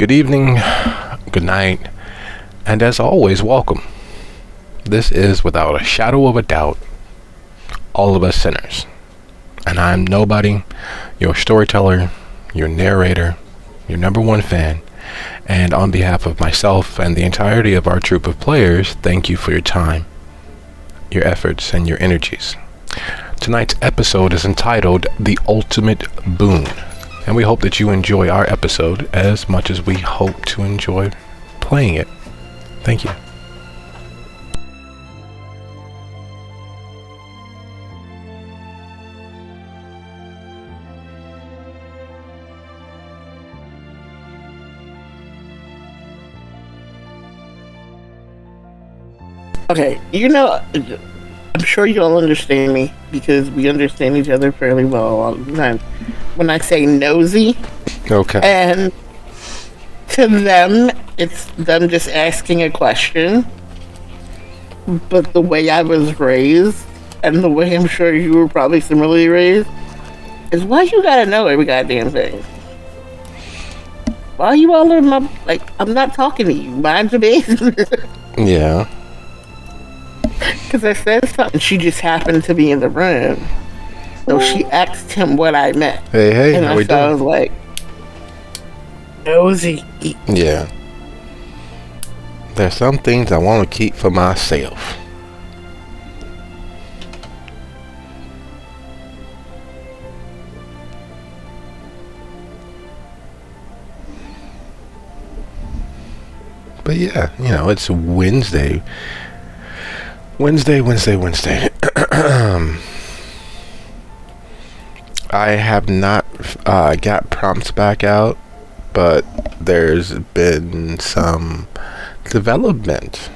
Good evening, good night, and as always, welcome. This is, without a shadow of a doubt, all of us sinners. And I'm nobody, your storyteller, your narrator, your number one fan. And on behalf of myself and the entirety of our troop of players, thank you for your time, your efforts, and your energies. Tonight's episode is entitled The Ultimate Boon. And we hope that you enjoy our episode as much as we hope to enjoy playing it. Thank you. Okay, I'm sure you'll understand me because we understand each other fairly well all the time. When I say nosy, Okay. and to them, it's them just asking a question. But the way I was raised, and the way I'm sure you were probably similarly raised, is why you gotta know every goddamn thing. Why you all in my, I'm not talking to you. Mind your business. Yeah. Because I said something, she just happened to be in the room. So she asked him what I meant. Hey, and how we doing? I was like, nosy. Yeah. There's some things I want to keep for myself. But yeah, it's Wednesday. Wednesday. I have not got prompts back out, but there's been some development.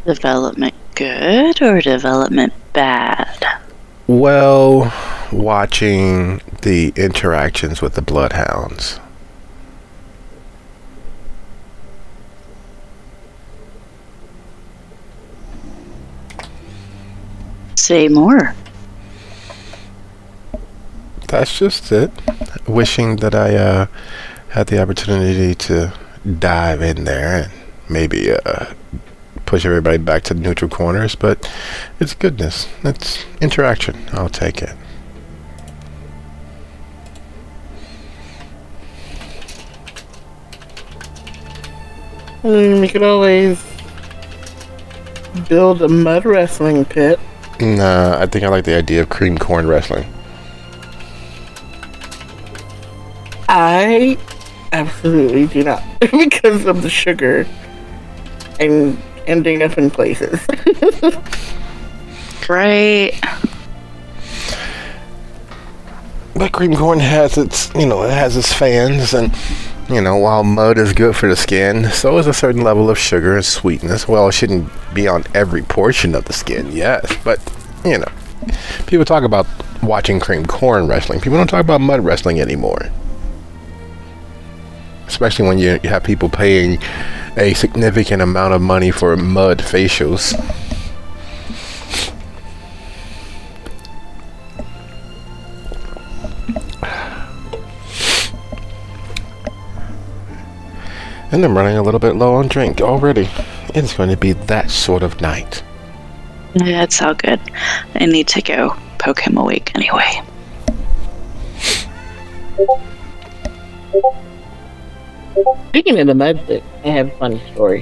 Development good or development bad? Well, watching the interactions with the bloodhounds. Say more. That's just it. Wishing that I had the opportunity to dive in there and maybe push everybody back to the neutral corners, but it's goodness. It's interaction. I'll take it. We could always build a mud wrestling pit. Nah, I think I like the idea of cream corn wrestling. I absolutely do not. Because of the sugar and ending up in places. Right. But cream corn has its, it has its fans, and while mud is good for the skin, so is a certain level of sugar and sweetness. Well, it shouldn't be on every portion of the skin, yes, but, people talk about watching cream corn wrestling. People don't talk about mud wrestling anymore. Especially when you have people paying a significant amount of money for mud facials. And I'm running a little bit low on drink already. It's going to be that sort of night. Yeah, it's all good. I need to go poke him awake anyway. Speaking of the mud pit, I have a funny story.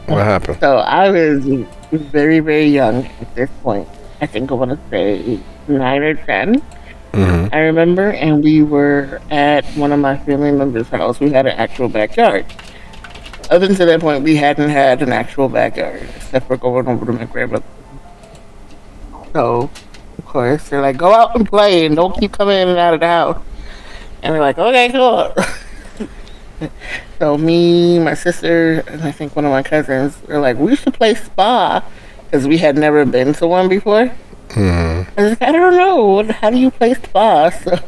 What happened? So I was very, very young at this point. I think I want to say 9 or 10. Mm-hmm. I remember, and we were at one of my family members' house. We had an actual backyard. Up until that point, we hadn't had an actual backyard, except for going over to my grandmother. So, of course, they're like, go out and play and don't keep coming in and out of the house. And we're like, okay, cool. So me, my sister, and I think one of my cousins were like, we should play spa, because we had never been to one before. Mm-hmm. I was like, I don't know, how do you play spa? So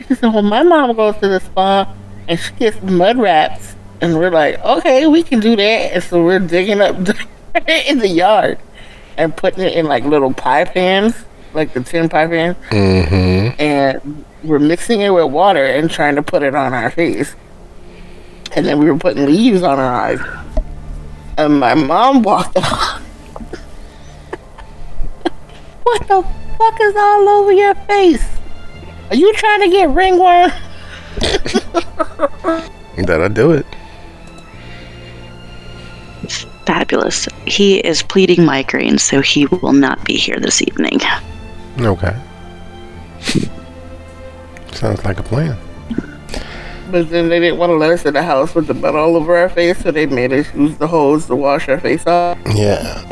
she said, well, my mom goes to the spa and she gets mud wraps. And we're like, okay, we can do that. And so we're digging up in the yard and putting it in like little pie pans like the tin pie pan, Mm-hmm. and we're mixing it with water and trying to put it on our face. And then we were putting leaves on our eyes. And my mom walked out. What the fuck is all over your face? Are you trying to get ringworm? That'll do it. Fabulous. He is pleading migraine, so he will not be here this evening. Okay. Sounds like a plan. But then they didn't want to let us in the house with the mud all over our face, so they made us use the hose to wash our face off. Yeah.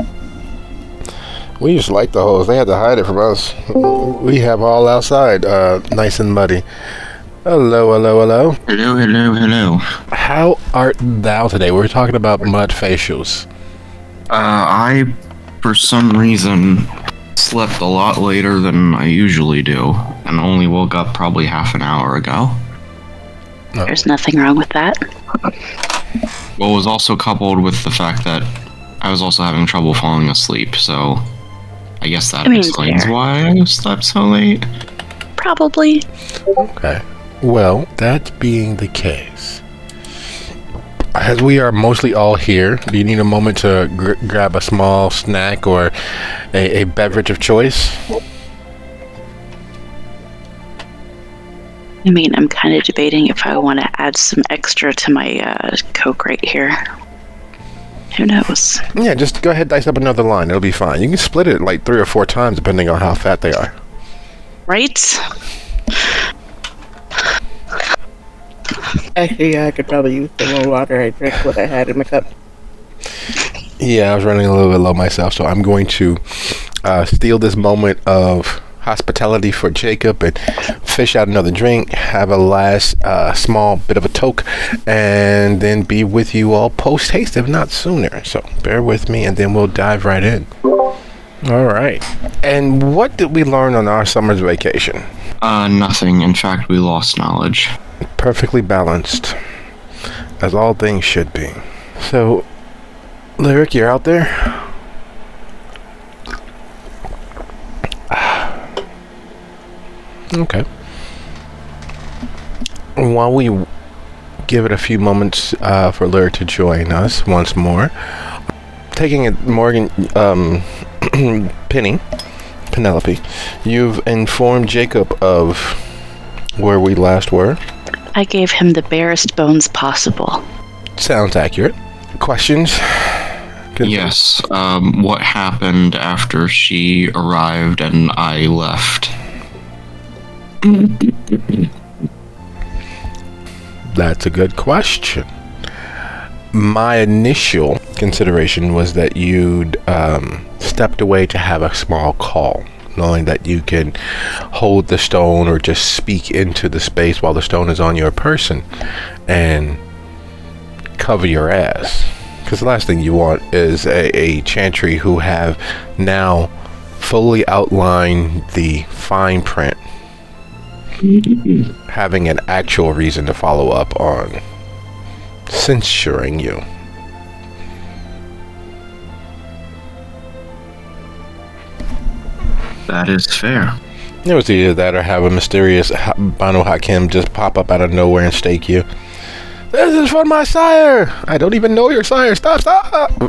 We used to like the hose. They had to hide it from us. We have all outside, nice and muddy. Hello, hello, hello. Hello, hello, hello. How art thou today? We're talking about mud facials. I, for some reason, slept a lot later than I usually do, and only woke up probably half an hour ago. There's nothing wrong with that. Well, it was also coupled with the fact that I was also having trouble falling asleep, so I guess that explains fair. why I slept so late. Probably. Okay. Well, that being the case, as we are mostly all here, do you need a moment to grab a small snack or a beverage of choice? I mean, I'm kind of debating if I want to add some extra to my Coke right here. Who knows? Yeah, just go ahead, dice up another line. It'll be fine. You can split it like 3 or 4 times depending on how fat they are. Right? Actually, yeah, I could probably use some more water. I drank what I had in my cup. Yeah, I was running a little bit low myself, so I'm going to steal this moment of hospitality for Jacob and fish out another drink, have a last small bit of a toke, and then be with you all post haste, if not sooner. So bear with me, and then we'll dive right in. All right. And what did we learn on our summer's vacation? Nothing. In fact, we lost knowledge. Perfectly balanced, as all things should be. So, Lyric, you're out there? Okay. While we give it a few moments for Lyric to join us once more, taking it, Morgan, Penelope, you've informed Jacob of where we last were. I gave him the barest bones possible. Sounds accurate. Questions? Yes, what happened after she arrived and I left? That's a good question. My initial consideration was that you'd stepped away to have a small call, knowing that you can hold the stone or just speak into the space while the stone is on your person and cover your ass. Because the last thing you want is a chantry who have now fully outlined the fine print, having an actual reason to follow up on censuring you. That is fair. It was either that or have a mysterious Banu Hakim just pop up out of nowhere and stake you. This is for my sire! I don't even know your sire! Stop!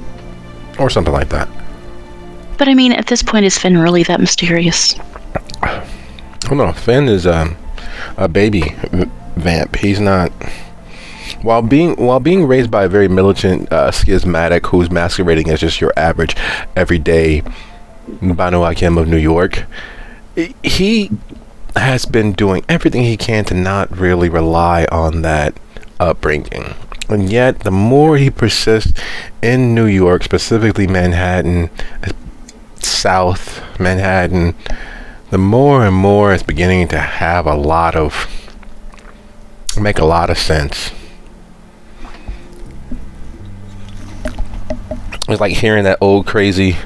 Or something like that. But I mean, at this point, is Finn really that mysterious? Oh no, Finn is a baby vamp. He's not. While being raised by a very militant schismatic who's masquerading as just your average, everyday Banu Hakim of New York, he has been doing everything he can to not really rely on that upbringing. And yet, the more he persists in New York, specifically Manhattan, South Manhattan, the more and more it's beginning to have make a lot of sense. It's like hearing that old crazy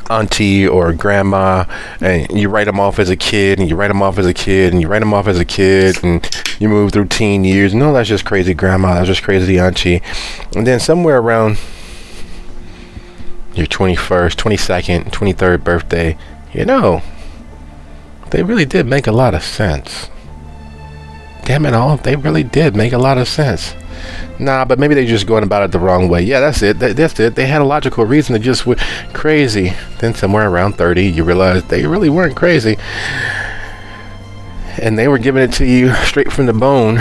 auntie or grandma, and you write them off as a kid, and you write them off as a kid, and you write them off as a kid, and you move through teen years. No, that's just crazy grandma, that's just crazy auntie. And then somewhere around your 21st, 22nd, 23rd birthday, you know, They really did make a lot of sense. Damn it all, they really did make a lot of sense. Nah, but maybe they're just going about it the wrong way. Yeah, that's it. That's it. They had a logical reason to just went crazy. Then somewhere around 30, you realize they really weren't crazy. And they were giving it to you straight from the bone.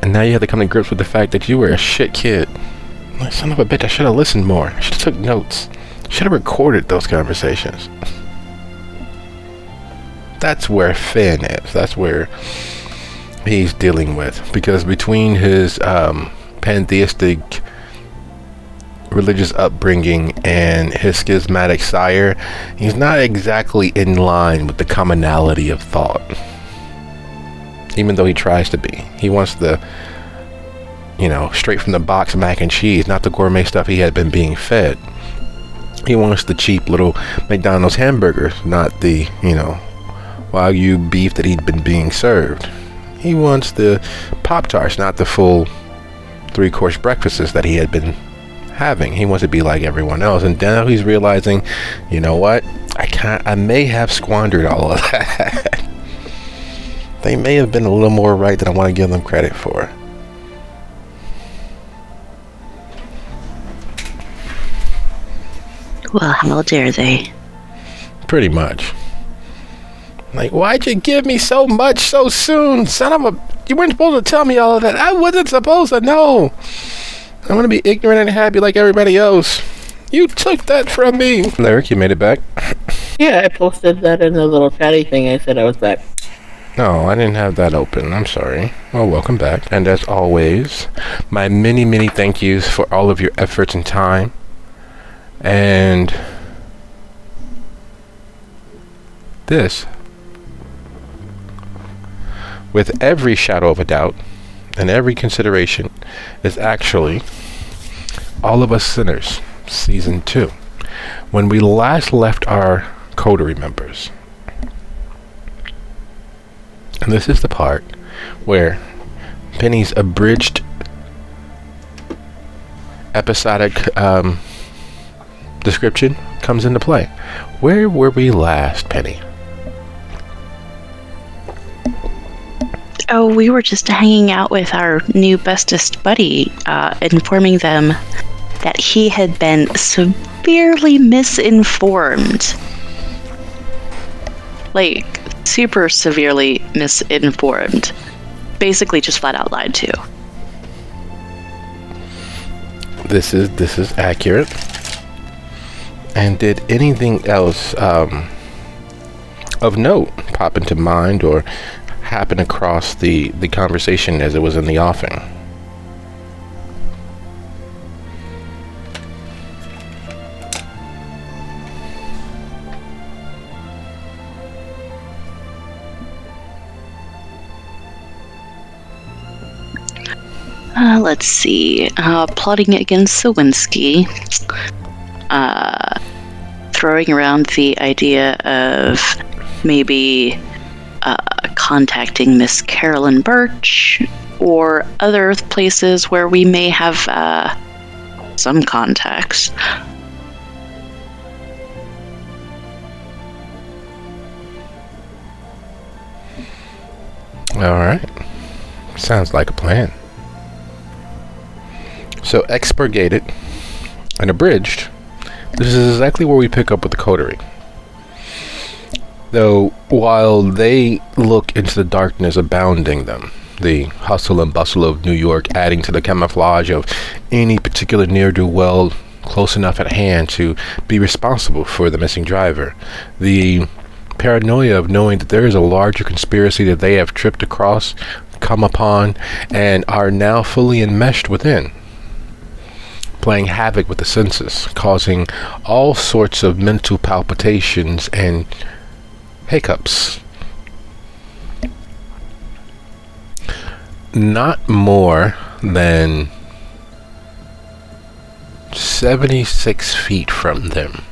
And now you have to come to grips with the fact that you were a shit kid. Like, son of a bitch, I should have listened more. I should have took notes. Should have recorded those conversations. That's where Finn is. That's where he's dealing with. Because between his pantheistic religious upbringing and his schismatic sire, he's not exactly in line with the commonality of thought. Even though he tries to be. He wants the, straight from the box mac and cheese, not the gourmet stuff he had been being fed. He wants the cheap little McDonald's hamburgers, not the, Wagyu beef that he'd been being served. He wants the Pop-Tarts, not the full 3-course breakfasts that he had been having. He wants to be like everyone else. And now he's realizing, you know what? I may have squandered all of that. They may have been a little more right than I want to give them credit for. Well, how dare they? Pretty much. Like, why'd you give me so much so soon? Son of a... You weren't supposed to tell me all of that. I wasn't supposed to know. I want to be ignorant and happy like everybody else. You took that from me. Lyric, you made it back? Yeah, I posted that in the little chatty thing. I said I was back. No, I didn't have that open. I'm sorry. Well, welcome back. And as always, my many, many thank yous for all of your efforts and time. And this, with every shadow of a doubt and every consideration, is actually All of Us Sinners, Season 2. When we last left our coterie members. And this is the part where Penny's abridged episodic description comes into play. Where were we last, Penny? Oh, we were just hanging out with our new bestest buddy, informing them that he had been severely misinformed. Like, super severely misinformed. Basically just flat out lied to. This is accurate. And did anything else of note pop into mind or happen across the conversation as it was in the offing? Let's see. Plotting against Sawinski. Throwing around the idea of maybe contacting Miss Carolyn Birch or other places where we may have some contacts. All right. Sounds like a plan. So, expurgated and abridged, this is exactly where we pick up with the coterie. Though, while they look into the darkness abounding them, the hustle and bustle of New York adding to the camouflage of any particular ne'er-do-well close enough at hand to be responsible for the missing driver, the paranoia of knowing that there is a larger conspiracy that they have tripped across, come upon, and are now fully enmeshed within, playing havoc with the senses, causing all sorts of mental palpitations and hiccups. Not more than 76 feet from them,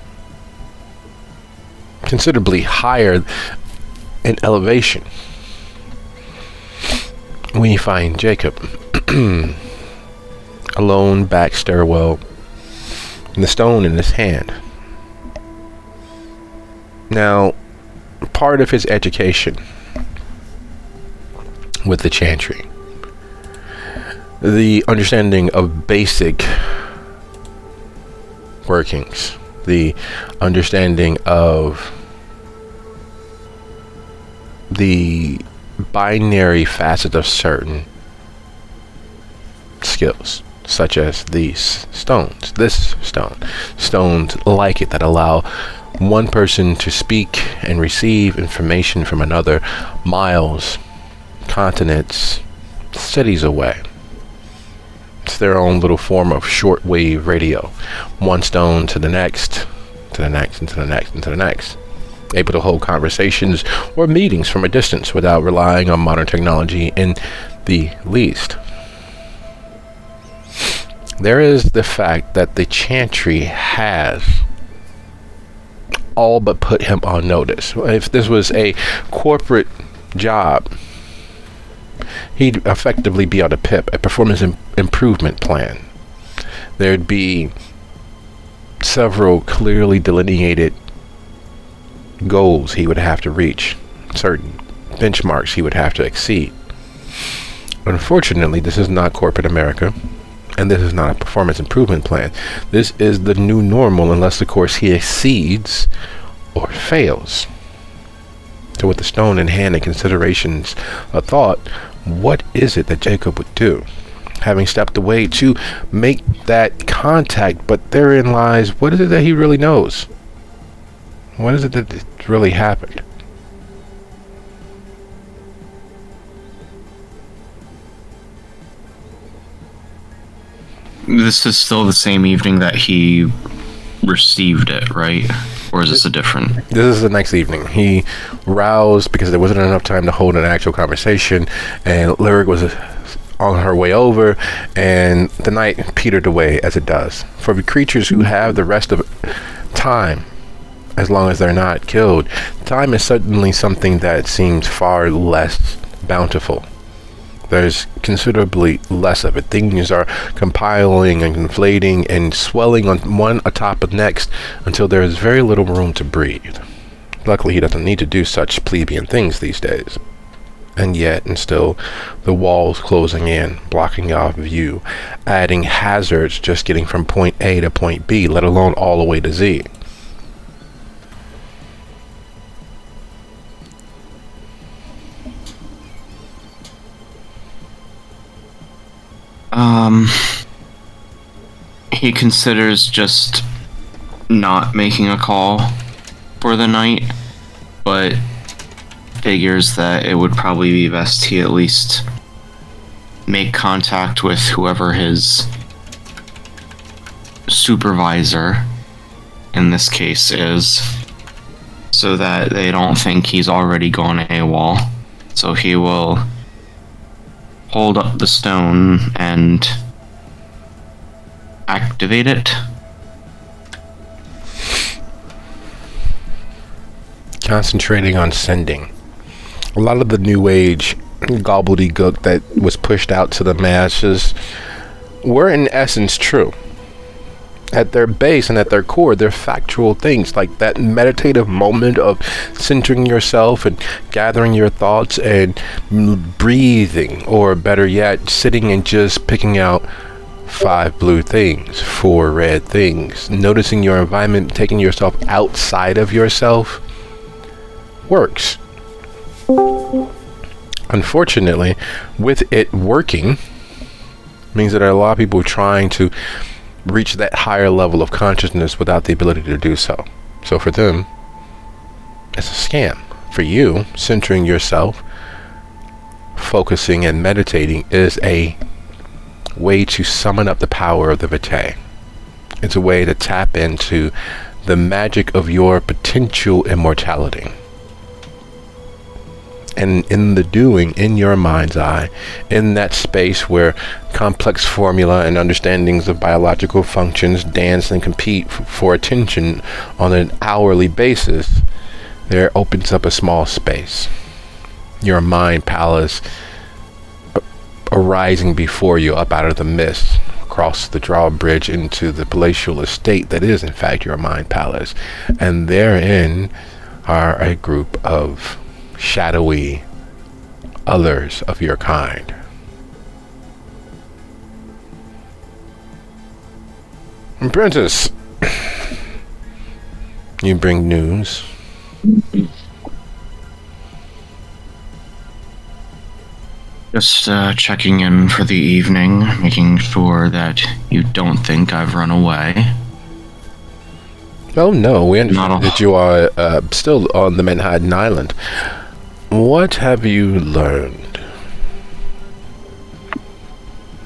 considerably higher in elevation, we find Jacob alone, back stairwell, and the stone in his hand. Now, part of his education with the chantry. The understanding of basic workings, the understanding of the binary facet of certain skills, such as these stones, this stone, stones like it that allow one person to speak and receive information from another miles, continents, cities away. It's their own little form of shortwave radio. One stone to the next, to the next, and to the next, and to the next. Able to hold conversations or meetings from a distance without relying on modern technology in the least. There is the fact that the chantry has all but put him on notice. If this was a corporate job, he'd effectively be on a PIP, a performance improvement plan. There'd be several clearly delineated goals he would have to reach, certain benchmarks he would have to exceed. Unfortunately, this is not corporate America, and this is not a performance improvement plan. This is the new normal, unless of course he exceeds or fails. So with the stone in hand and considerations of thought, what is it that Jacob would do? Having stepped away to make that contact, but therein lies, what is it that he really knows? What is it that really happened? This is still the same evening that he received it, right? Or is this a different? This is the next evening. He roused because there wasn't enough time to hold an actual conversation, and Lyric was on her way over, and the night petered away as it does. For the creatures who have the rest of time, as long as they're not killed, time is suddenly something that seems far less bountiful. There's considerably less of it. Things are compiling and conflating and swelling on one atop of next until there is very little room to breathe. Luckily, he doesn't need to do such plebeian things these days. And yet, and still, the walls closing in, blocking off view, adding hazards just getting from point A to point B, let alone all the way to Z. He considers just not making a call for the night, but figures that it would probably be best he at least make contact with whoever his supervisor in this case is, so that they don't think he's already gone AWOL. So he will hold up the stone and activate it. Concentrating on sending. A lot of the new age gobbledygook that was pushed out to the masses were in essence true. At their base and at their core, they're factual things, like that meditative moment of centering yourself and gathering your thoughts and breathing, or better yet, sitting and just picking out 5 blue things, 4 red things, noticing your environment, taking yourself outside of yourself works. Unfortunately, with it working, means that there are a lot of people trying to reach that higher level of consciousness without the ability to do so. So for them, it's a scam. For you, centering yourself, focusing and meditating is a way to summon up the power of the Vitae. It's a way to tap into the magic of your potential immortality. And in the doing, in your mind's eye, in that space where complex formula and understandings of biological functions dance and compete for attention on an hourly basis, there opens up a small space. Your mind palace arising before you up out of the mist, across the drawbridge into the palatial estate that is in fact your mind palace. And therein are a group of shadowy others of your kind. Apprentice, you bring news. Just checking in for the evening, making sure that you don't think I've run away. Oh no, we understand Not a- that you are still on the Manhattan Island. What have you learned?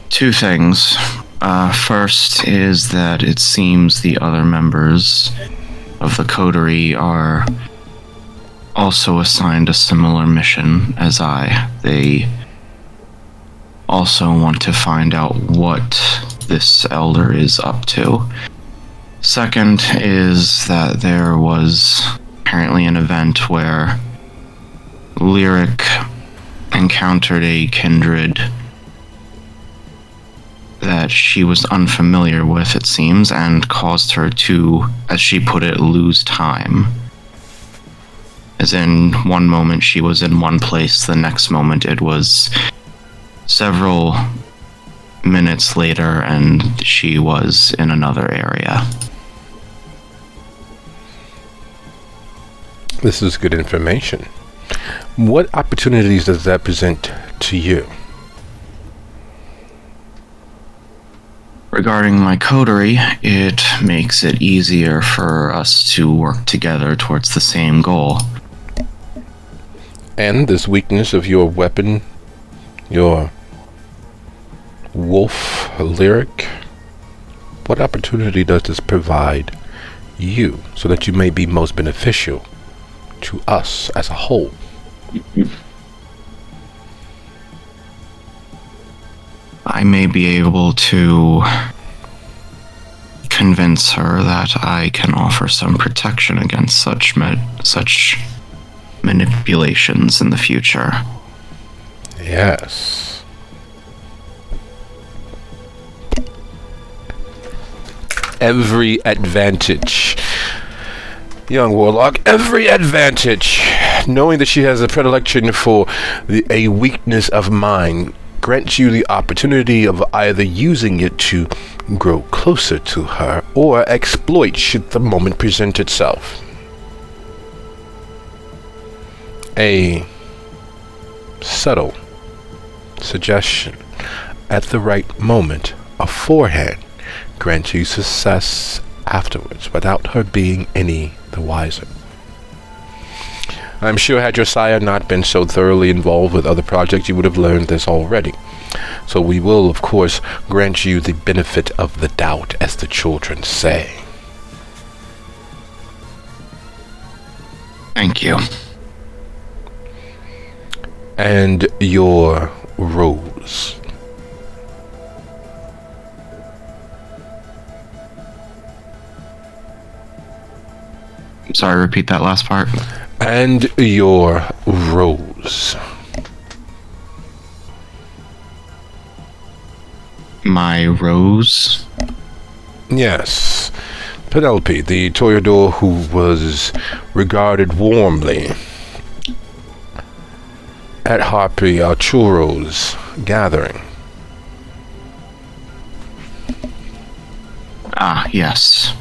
Two things. First is that it seems the other members of the coterie are also assigned a similar mission as I. They also want to find out what this elder is up to. Second is that there was apparently an event where Lyric encountered a kindred that she was unfamiliar with, it seems, and caused her to, as she put it, lose time. As in, one moment she was in one place, the next moment it was several minutes later and she was in another area. This is good information. What opportunities does that present to you? Regarding my coterie, it makes it easier for us to work together towards the same goal. And this weakness of your weapon, your wolf lyric, what opportunity does this provide you so that you may be most beneficial to us as a whole? I may be able to convince her that I can offer some protection against such manipulations in the future. Yes. Every advantage. Young warlock, every advantage. Knowing that she has a predilection for a weakness of mine grants you the opportunity of either using it to grow closer to her or exploit should the moment present itself. A subtle suggestion at the right moment aforehand grants you success afterwards without her being any the wiser. I'm sure had your sire not been so thoroughly involved with other projects, you would have learned this already. So we will, of course, grant you the benefit of the doubt, as the children say. Thank you. And your rose. Sorry, repeat that last part. And your rose. My rose? Yes. Penelope, the toreador who was regarded warmly at Harpy Arturo's gathering. Ah, yes.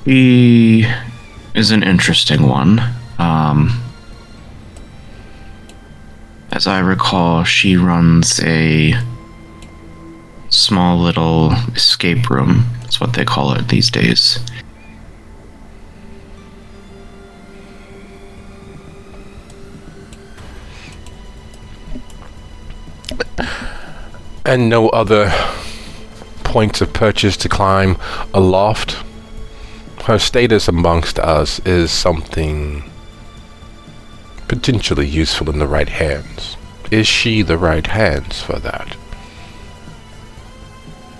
He is an interesting one. As I recall, she runs a small little escape room. That's what they call it these days. And no other points of purchase to climb aloft. Her status amongst us is something potentially useful in the right hands. Is she the right hands for that?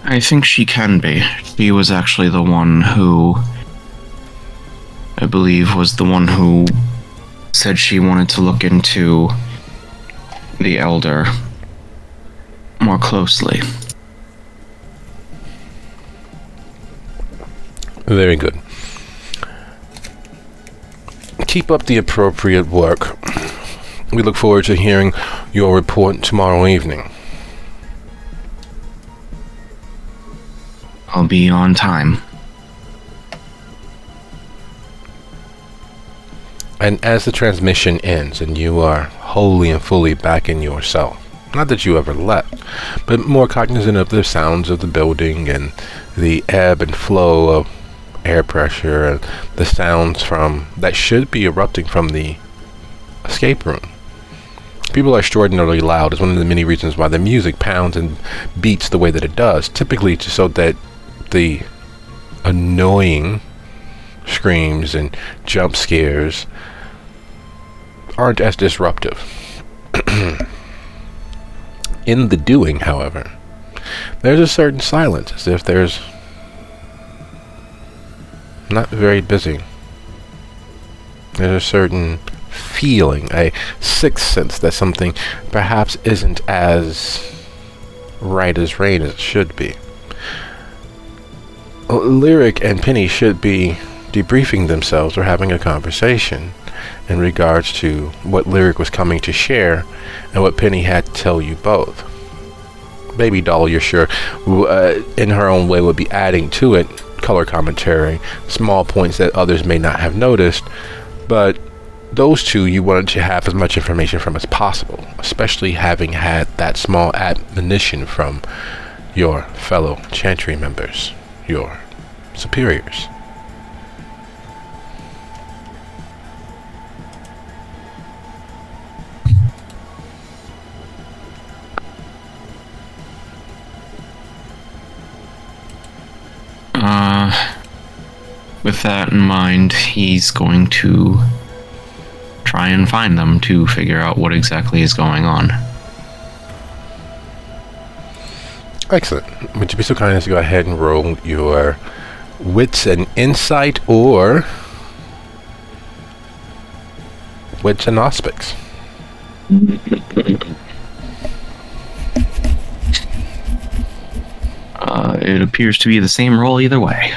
I think she can be. She was actually the one who, I believe, was the one who said she wanted to look into the Elder more closely. Very good. Keep up the appropriate work. We look forward to hearing your report tomorrow evening. I'll be on time. And as the transmission ends and you are wholly and fully back in yourself, not that you ever left, but more cognizant of the sounds of the building and the ebb and flow of air pressure and the sounds from that should be erupting from the escape room. People are extraordinarily loud. It's one of the many reasons why the music pounds and beats the way that it does, typically so that the annoying screams and jump scares aren't as disruptive. In the doing, however, there's a certain silence, as if there's not very busy. There's a certain feeling, a sixth sense that something perhaps isn't as right as rain as it should be. Lyric and Penny should be debriefing themselves or having a conversation in regards to what Lyric was coming to share and what Penny had to tell you both. Baby Doll, you're sure, in her own way, would be adding to it color commentary, small points that others may not have noticed, but those two you wanted to have as much information from as possible, especially having had that small admonition from your fellow Chantry members, your superiors. With that in mind, he's going to try and find them to figure out what exactly is going on. Excellent. Would you be so kind as to go ahead and roll your wits and insight or wits and auspics? It appears to be the same roll either way.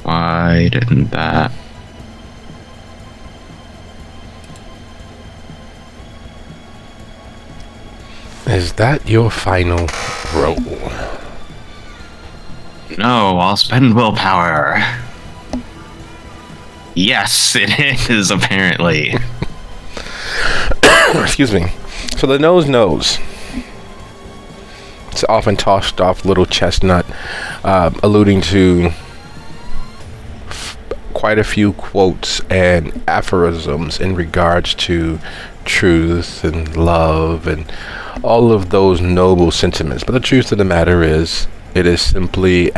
Why didn't that? Is that your final roll? No, I'll spend willpower. Yes, it is, apparently. Excuse me. So the nose. It's often tossed off little chestnut, alluding to quite a few quotes and aphorisms in regards to truth and love and all of those noble sentiments. But the truth of the matter is, it is simply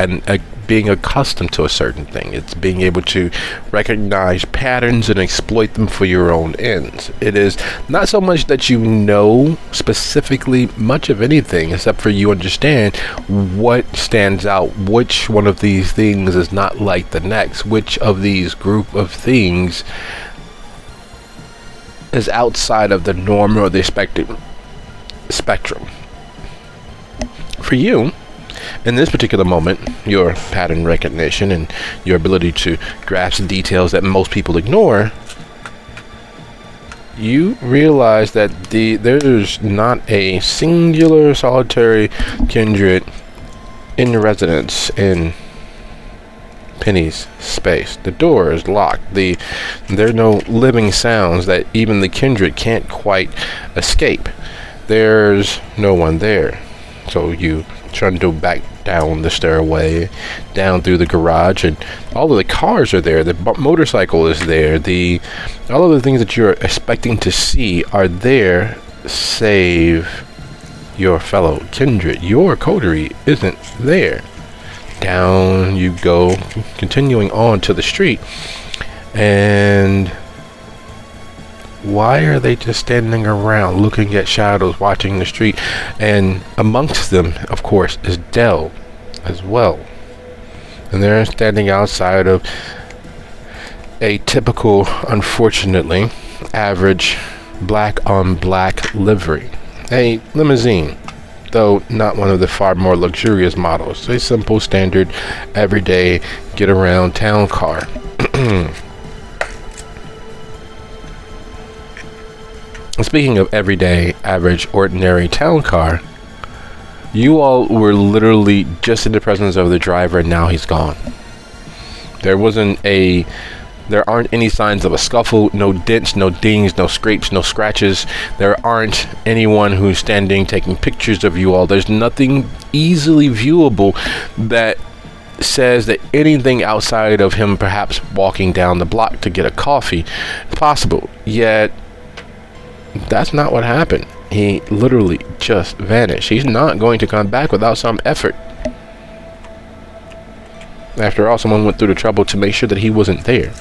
being accustomed to a certain thing. It's being able to recognize patterns and exploit them for your own ends. It is not so much that you know specifically much of anything, except for you understand what stands out, which one of these things is not like the next, which of these group of things is outside of the norm or the expected spectrum. For you, in this particular moment, your pattern recognition and your ability to grasp details that most people ignore, you realize that there's not a singular solitary kindred in residence in Penny's space. The door is locked. There are no living sounds that even the kindred can't quite escape. There's no one there. So you trundle back down the stairway, down through the garage, and all of the cars are there. The motorcycle is there. All of the things that you're expecting to see are there, save your fellow kindred. Your coterie isn't there. Down you go, continuing on to the street, and why are they just standing around looking at shadows, watching the street? And amongst them, of course, is Dell as well. And they're standing outside of a typical, unfortunately, average black on black livery. A limousine, though not one of the far more luxurious models. A simple, standard, everyday, get around town car. Speaking of everyday, average, ordinary town car, you all were literally just in the presence of the driver and now he's gone. There aren't any signs of a scuffle, no dents, no dings, no scrapes, no scratches. There aren't anyone who's standing taking pictures of you all. There's nothing easily viewable that says that anything outside of him perhaps walking down the block to get a coffee is possible. Yet, that's not what happened. He literally just vanished. He's not going to come back without some effort. After all, someone went through the trouble to make sure that he wasn't there.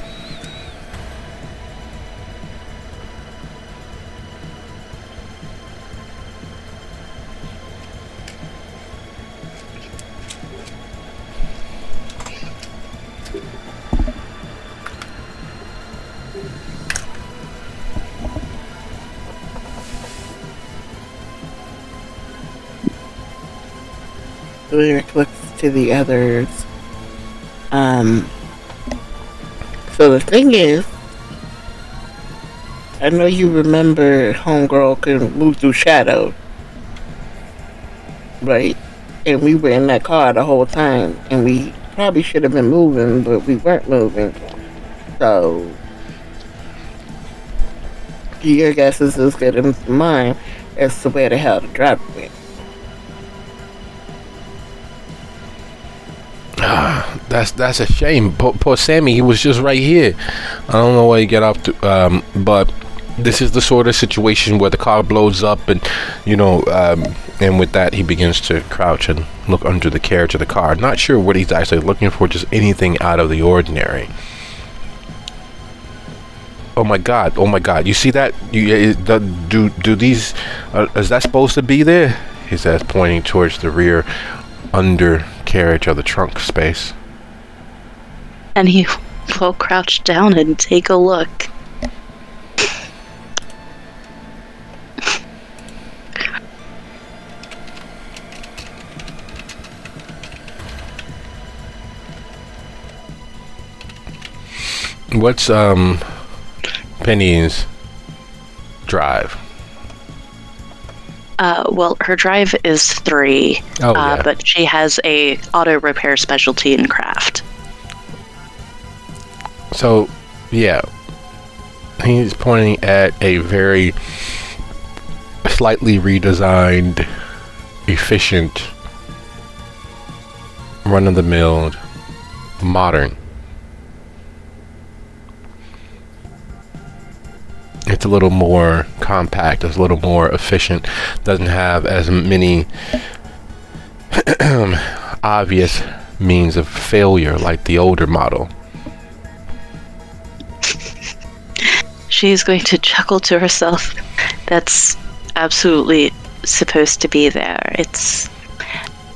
Lyric looks to the others. So the thing is, I know you remember Homegirl can move through shadow, right? And we were in that car the whole time, and we probably should have been moving, but we weren't moving. So, your guess is as good as mine as to where the hell the driver went. That's a shame. Poor Sammy, he was just right here. I don't know why he got up to, but this is the sort of situation where the car blows up and, and with that he begins to crouch and look under the carriage of the car. Not sure what he's actually looking for, just anything out of the ordinary. Oh my god, you see that? Do these, is that supposed to be there? He says, pointing towards the rear undercarriage of the trunk space. And he will crouch down and take a look. What's Penny's drive? Well, her drive is 3, yeah. but she has a auto repair specialty in craft. So, yeah, he's pointing at a very slightly redesigned, efficient, run-of-the-mill, modern. It's a little more compact, it's a little more efficient, doesn't have as many obvious means of failure like the older model. She's going to chuckle to herself. That's absolutely supposed to be there. It's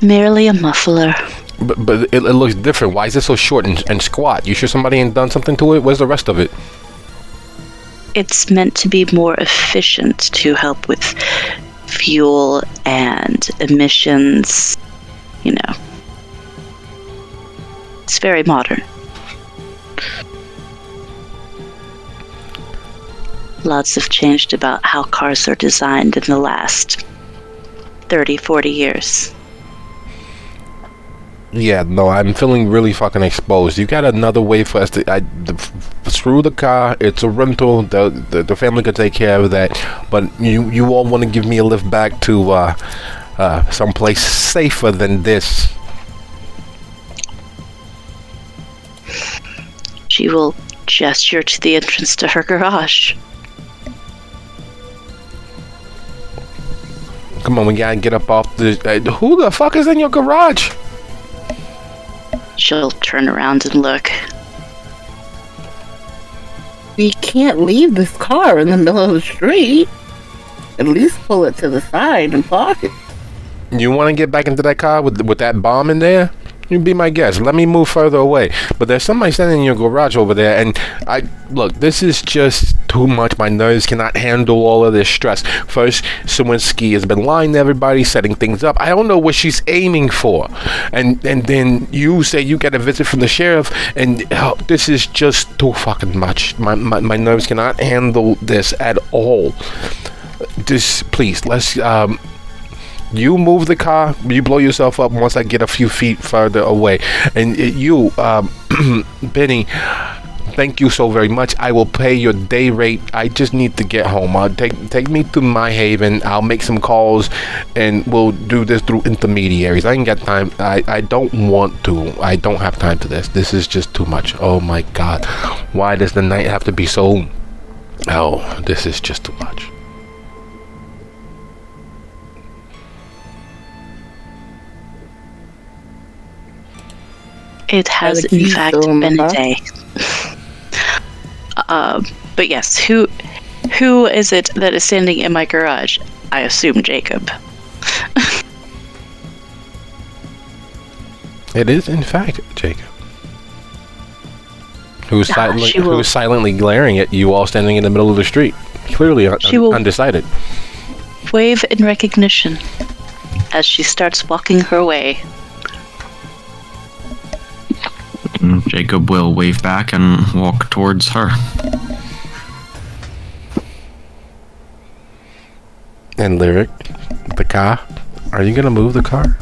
merely a muffler. But it looks different. Why is it so short and squat? You sure somebody ain't done something to it? Where's the rest of it? It's meant to be more efficient to help with fuel and emissions. It's very modern. Lots have changed about how cars are designed in the last 30, 40 years. Yeah, no, I'm feeling really fucking exposed. You got another way for us to... screw the car. It's a rental. The family can take care of that. But you all want to give me a lift back to someplace safer than this. She will gesture to the entrance to her garage. Come on, we gotta get up off the... who the fuck is in your garage? She'll turn around and look. We can't leave this car in the middle of the street. At least pull it to the side and park it. You want to get back into that car with that bomb in there? You be my guest. Let me move further away. But there's somebody standing in your garage over there, and look, this is just too much. My nerves cannot handle all of this stress. First, Sawinski has been lying to everybody, setting things up. I don't know what she's aiming for. And then you say you get a visit from the sheriff, and this is just too fucking much. My nerves cannot handle this at all. Just, please, let's, you move the car, you blow yourself up once I get a few feet further away. And Benny, thank you so very much. I will pay your day rate. I just need to get home. Take me to my haven. I'll make some calls, and we'll do this through intermediaries. I ain't got time. I don't want to. I don't have time for this. This is just too much. Oh my God. Why does the night have to be so... Oh, this is just too much. It has, in fact, been a day. But yes, who is it that is standing in my garage? I assume Jacob. It is, in fact, Jacob. Who's silently glaring at you all standing in the middle of the street. Clearly undecided. Wave in recognition as she starts walking her way. Jacob will wave back and walk towards her. And Lyric, the car, are you gonna move the car?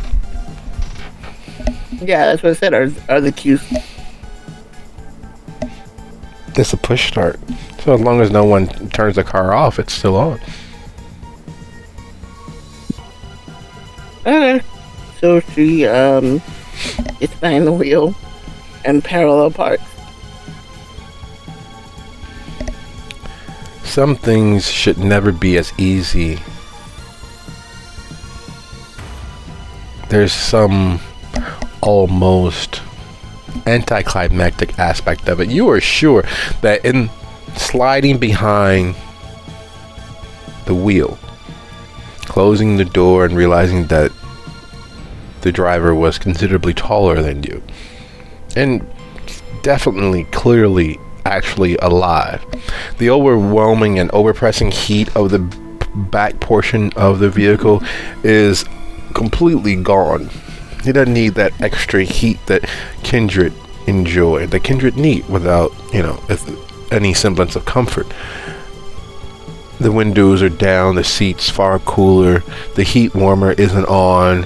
Yeah, that's what I said. Are the keys? It's a push start, so as long as no one turns the car off, it's still on. Okay. So she is behind the wheel and parallel parks. Some things should never be as easy. There's some almost anticlimactic aspect of it. You are sure that in sliding behind the wheel, closing the door and realizing that the driver was considerably taller than you, and definitely, clearly, actually alive. The overwhelming and overpressing heat of the back portion of the vehicle is completely gone. He doesn't need that extra heat that Kindred enjoyed, that Kindred need without, any semblance of comfort. The windows are down, the seats far cooler, the heat warmer isn't on.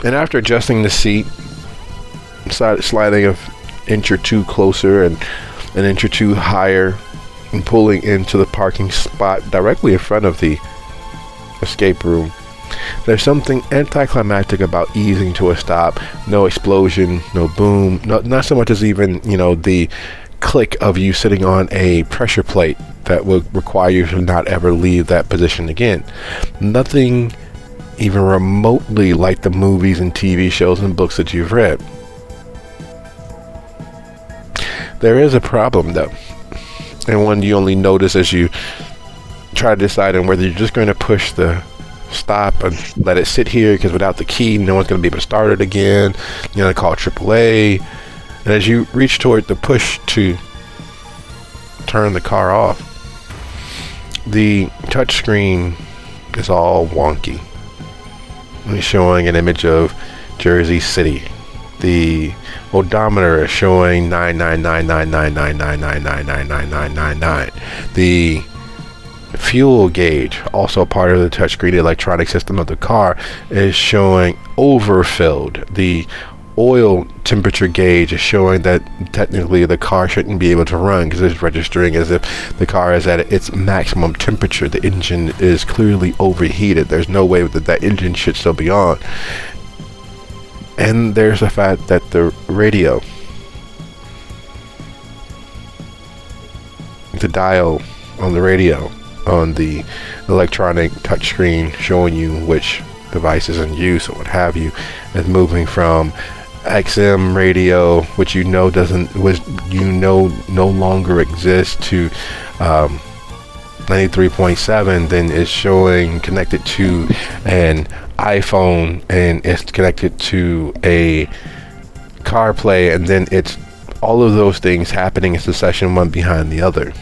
And after adjusting the seat, sliding an inch or two closer and an inch or two higher, and pulling into the parking spot directly in front of the escape room, there's something anticlimactic about easing to a stop. No explosion, no boom, not so much as even, the click of you sitting on a pressure plate that will require you to not ever leave that position again. Nothing even remotely like the movies and TV shows and books that you've read. There is a problem though, and one you only notice as you try to decide on whether you're just going to push the stop and let it sit here, because without the key no one's going to be able to start it again. You're going to call AAA, and as you reach toward the push to turn the car off, the touchscreen is all wonky. It's showing an image of Jersey City. The odometer is showing 9999999999999. The fuel gauge, also part of the touchscreen electronic system of the car, is showing overfilled. The oil temperature gauge is showing that technically the car shouldn't be able to run because it's registering as if the car is at its maximum temperature. The engine is clearly overheated. There's no way that engine should still be on. And there's the fact that the radio, the dial on the radio, on the electronic touchscreen showing you which device is in use or what have you, is moving from XM radio, which no longer exists, to 93.7, then it's showing connected to an iPhone, and it's connected to a CarPlay, and then it's all of those things happening in succession, one behind the other.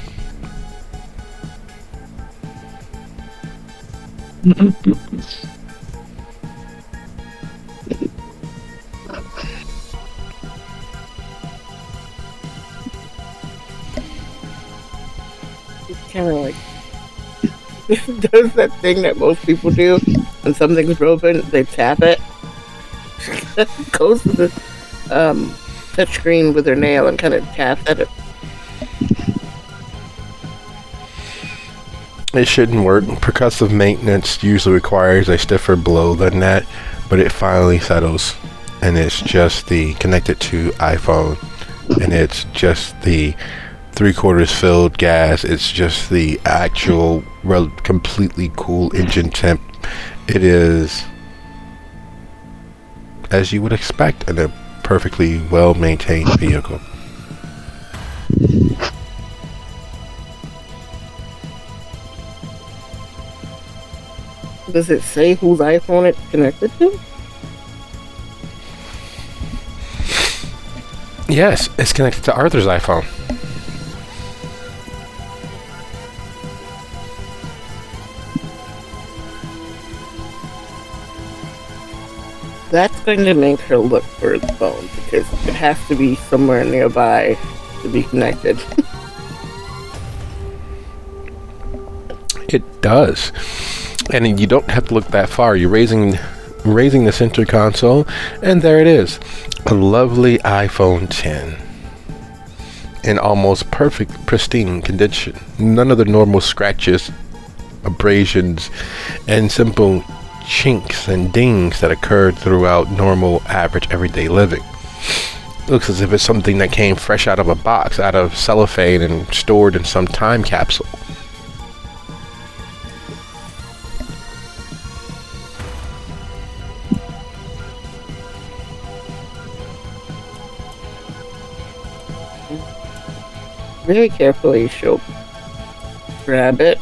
It's kind of like does that thing that most people do when something's broken, they tap it. Goes to the touch screen with her nail and kind of taps at it. It shouldn't work. Percussive maintenance usually requires a stiffer blow than that, but it finally settles, and it's just the connected to iPhone, and it's just the 3/4 filled gas. It's just the actual completely cool engine temp. It is as you would expect in a perfectly well maintained vehicle. Does it say whose iPhone it's connected to? Yes, it's connected to Arthur's iPhone. That's going to make her look for the phone because it has to be somewhere nearby to be connected. It does. And you don't have to look that far. You're raising the center console, and there it is. A lovely iPhone 10. In almost perfect, pristine condition. None of the normal scratches, abrasions, and simple chinks and dings that occur throughout normal, average, everyday living. It looks as if it's something that came fresh out of a box, out of cellophane, and stored in some time capsule. Very carefully, she'll grab it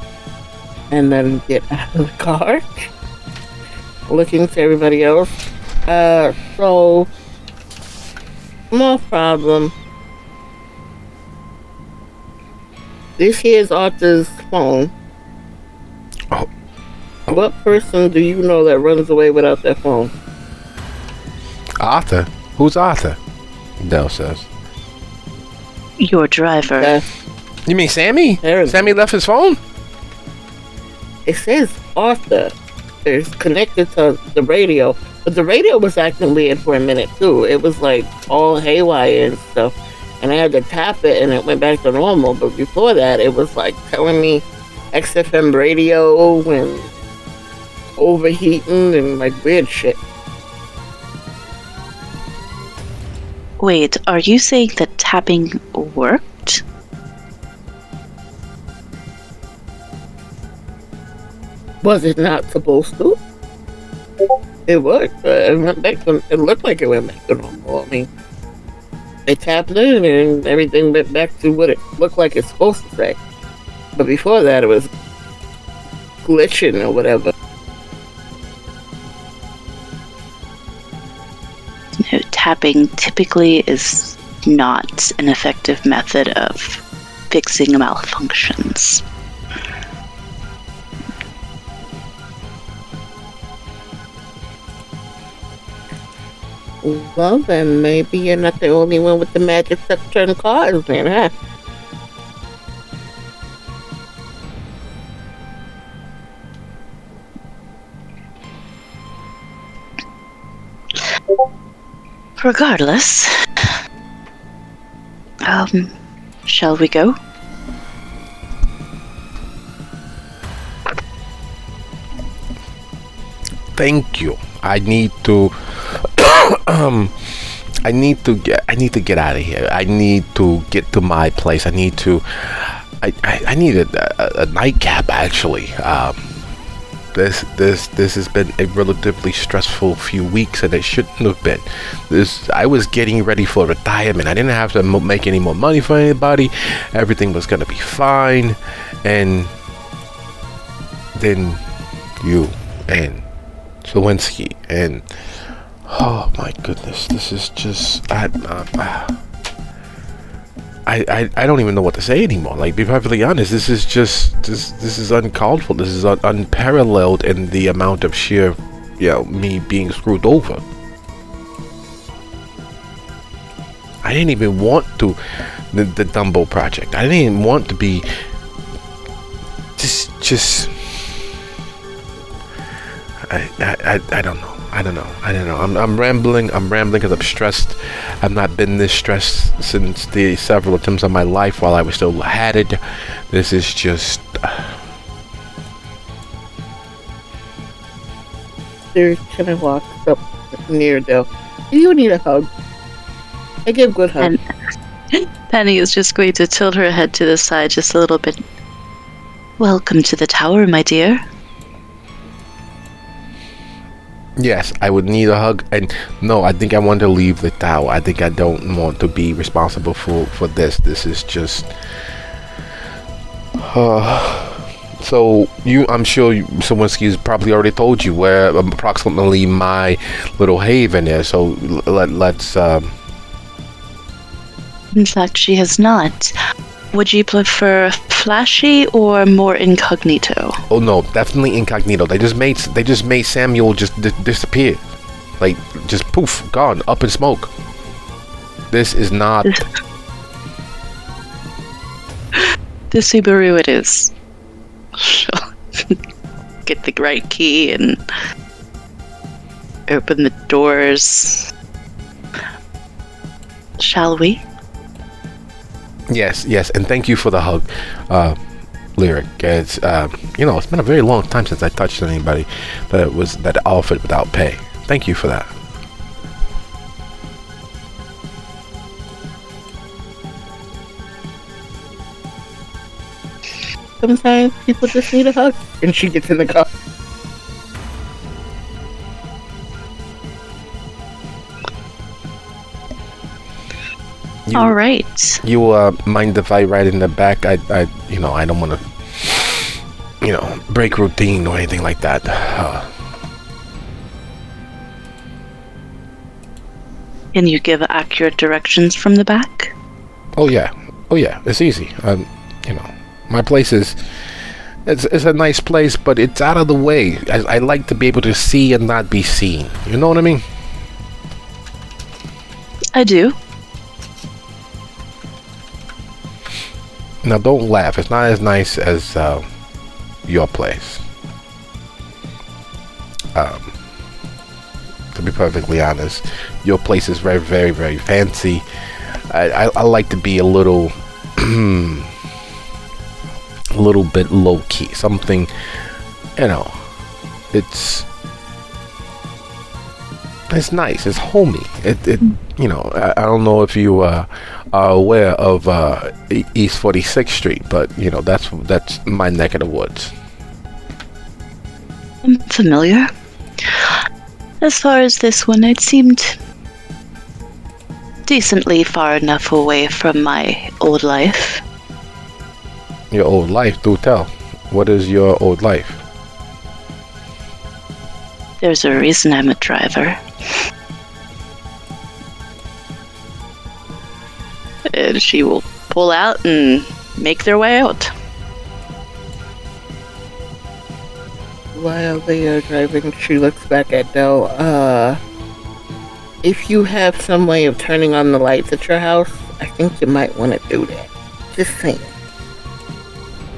and then get out of the car, looking to everybody else. So, small problem. This here is Arthur's phone. Oh. What person do you know that runs away without their phone? Arthur? Who's Arthur? Dell says. Your driver. You mean Sammy? There Sammy left his phone? It says Arthur. It's connected to the radio, but the radio was acting weird for a minute too. It was like all haywire and stuff, and I had to tap it and it went back to normal. But before that, it was like telling me XFM radio and overheating and like weird shit. Wait, are you saying that tapping worked? Was it not supposed to? It worked. It went back to. It looked like it went back to normal. I mean, they tapped in and everything went back to what it looked like it's supposed to say. But before that, it was glitching or whatever. No, tapping typically is not an effective method of fixing malfunctions. Well, then maybe you're not the only one with the magic that turn cars, then, huh? Regardless, shall we go? Thank you. I need to I need to get out of here. I need to get to my place. I need a nightcap actually. This has been a relatively stressful few weeks, and it shouldn't have been. I was getting ready for retirement. I didn't have to make any more money for anybody. Everything was gonna be fine, and then you and Slawinski and Oh my goodness, this is just I don't even know what to say anymore. Like, be perfectly honest, this is just this is uncalled for. This is unparalleled in the amount of sheer, me being screwed over. I didn't even want to the Dumbo project. I didn't even want to be just I don't know. I'm rambling because I'm stressed. I've not been this stressed since the several attempts of my life while I was still had it. This is just There kind of walks up near Dell. Do you need a hug? I give good hug. And Penny is just going to tilt her head to the side just a little bit. Welcome to the tower, my dear. yes, I would need a hug. And no, I think I want to leave the tower. I think I don't want to be responsible for this. This is just so I'm sure Sawinski's probably already told you where approximately my little haven is, so let's In fact, she has not. Would you prefer flashy or more incognito? oh no, definitely incognito. They just made Samuel just disappear, like just poof, gone, up in smoke. This is not The Subaru it is. She'll get the right key and open the doors. Shall we? Yes, and thank you for the hug, Lyric. It's it's been a very long time since I touched anybody that offered without pay. Thank you for that. Sometimes people just need a hug. And she gets in the car. All right. You mind if I ride in the back? I don't want to break routine or anything like that. Can you give accurate directions from the back? Oh yeah, it's easy. My place is it's a nice place, but it's out of the way. I like to be able to see and not be seen. You know what I mean? I do. Now don't laugh. It's not as nice as your place. To be perfectly honest, your place is very, very, very fancy. I like to be a little, a little bit low key. Something, it's nice. It's homey. I don't know if you are aware of East 46th Street, but that's my neck of the woods. I'm familiar. As far as this one, it seemed decently far enough away from my old life. Your old life? Do tell. What is your old life? There's a reason I'm a driver. And she will pull out and make their way out. While they are driving, she looks back at Dell. If you have some way of turning on the lights at your house, I think you might want to do that. Just saying.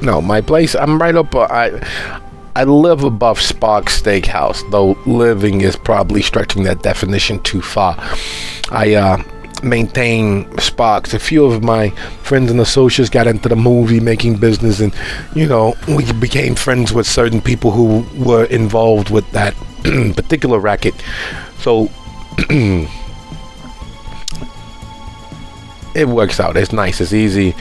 No, my place, I'm right up, I live above Sparks Steakhouse, though living is probably stretching that definition too far. I maintain Sparks. A few of my friends and associates got into the movie making business, and we became friends with certain people who were involved with that particular racket. So it works out. It's nice. It's easy.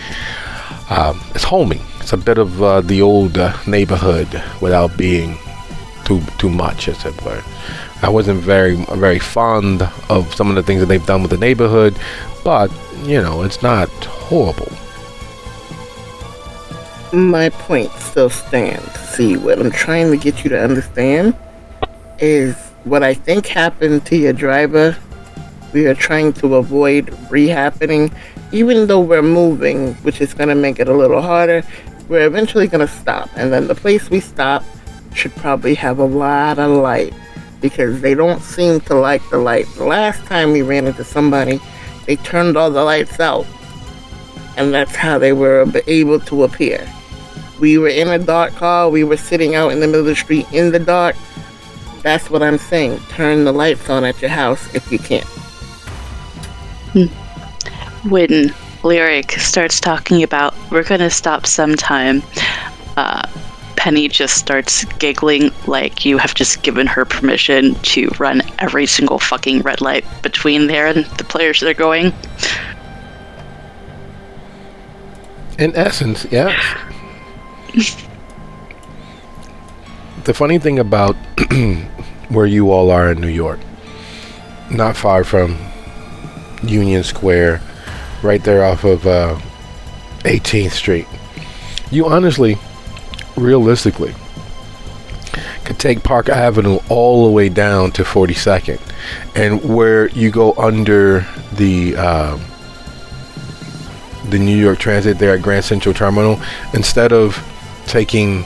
It's homey. It's a bit of the old neighborhood without being too much, as it were. I wasn't very fond of some of the things that they've done with the neighborhood, but it's not horrible. My point still stands. See, what I'm trying to get you to understand is what I think happened to your driver, we are trying to avoid re-happening. Even though we're moving, which is going to make it a little harder, we're eventually going to stop. And then the place we stop should probably have a lot of light because they don't seem to like the light. The last time we ran into somebody, they turned all the lights out. And that's how they were able to appear. We were in a dark car. We were sitting out in the middle of the street in the dark. That's what I'm saying. Turn the lights on at your house if you can. When Lyric starts talking about we're gonna stop sometime, Penny just starts giggling like you have just given her permission to run every single fucking red light between there and the players that are going. In essence, yes. The funny thing about where you all are in New York, not far from Union Square, right there off of 18th Street, you honestly, realistically, could take Park Avenue all the way down to 42nd, and where you go under the New York Transit there at Grand Central Terminal, instead of taking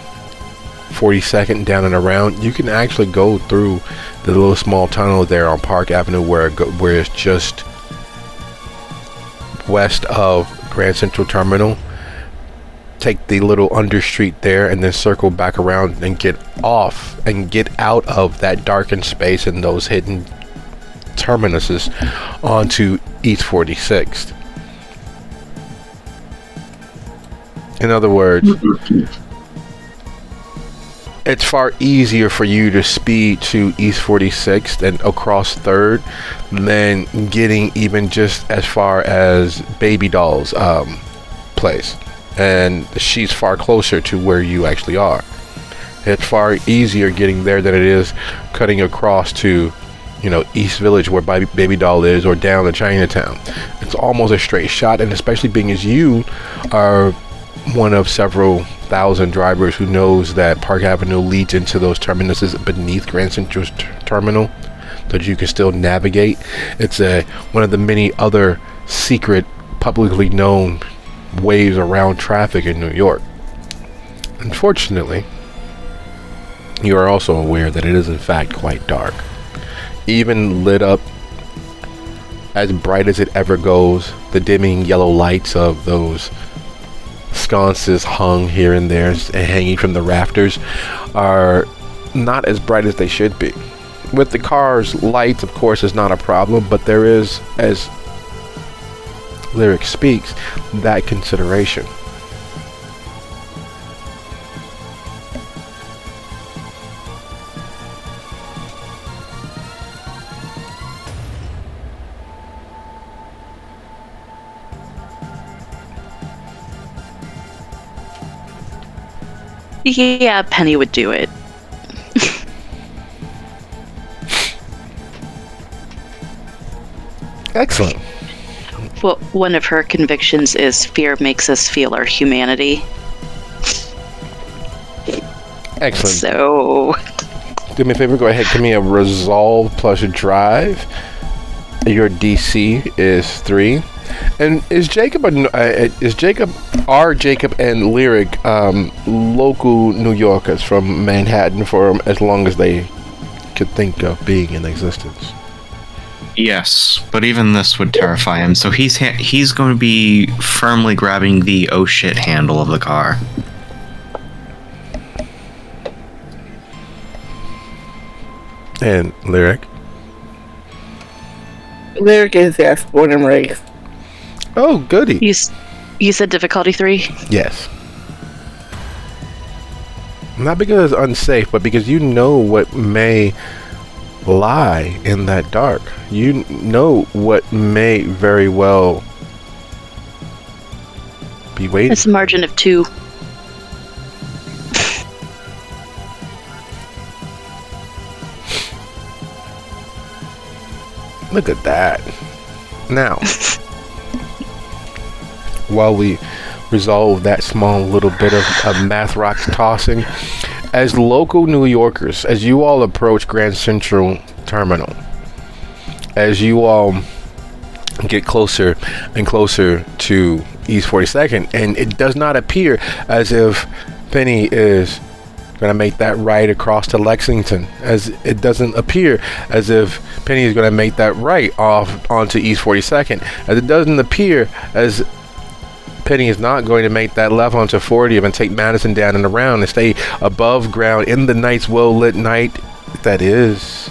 42nd down and around, you can actually go through the little small tunnel there on Park Avenue where it's just west of Grand Central Terminal. Take the little understreet there and then circle back around and get off and get out of that darkened space and those hidden terminuses onto East 46th. In other words, it's far easier for you to speed to East 46th and across 3rd than getting even just as far as Baby Doll's place. And she's far closer to where you actually are. It's far easier getting there than it is cutting across to, East Village where Baby Doll is, or down to Chinatown. It's almost a straight shot, and especially being as you are one of several thousand drivers who knows that Park Avenue leads into those terminuses beneath Grand Central Terminal, that you can still navigate. It's one of the many other secret, publicly known ways around traffic in New York. Unfortunately, you are also aware that it is in fact quite dark. Even lit up as bright as it ever goes, the dimming yellow lights of those sconces hung here and there and hanging from the rafters are not as bright as they should be. With the car's lights, of course, is not a problem, but there is, as Lyric speaks, that consideration. Yeah, Penny would do it. Excellent. Well, one of her convictions is fear makes us feel our humanity. Excellent. So, do me a favor, go ahead, give me a resolve plus a drive. Your DC is 3. And is Jacob and Lyric local New Yorkers from Manhattan for as long as they could think of being in existence? Yes, but even this would terrify him. So he's going to be firmly grabbing the oh shit handle of the car. And Lyric? Lyric is, yes, born and raised. Oh, goody. you said difficulty 3? Yes. Not because it's unsafe, but because you know what may lie in that dark. You know what may very well be waiting. It's a margin of 2. Look at that. Now, while we resolve that small little bit of math rocks tossing, as local New Yorkers, as you all approach Grand Central Terminal, as you all get closer and closer to East 42nd, and it does not appear as if Penny is going to make that right across to Lexington, as it doesn't appear as if Penny is going to make that right off onto East 42nd, as it doesn't appear as Penny is not going to make that left onto 40th and take Madison down and around and stay above ground in the night's well-lit night. That is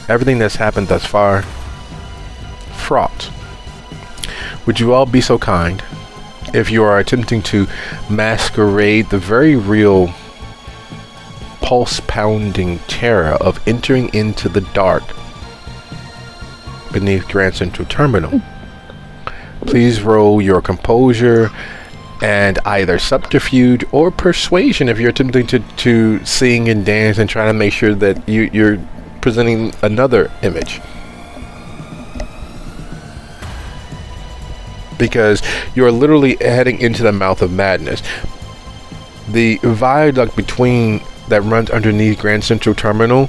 everything that's happened thus far. Fraught. Would you all be so kind, if you are attempting to masquerade the very real pulse-pounding terror of entering into the dark beneath Grand Central Terminal, please roll your composure and either subterfuge or persuasion if you're attempting to sing and dance and try to make sure that you're presenting another image. Because you're literally heading into the mouth of madness. The viaduct that runs underneath Grand Central Terminal,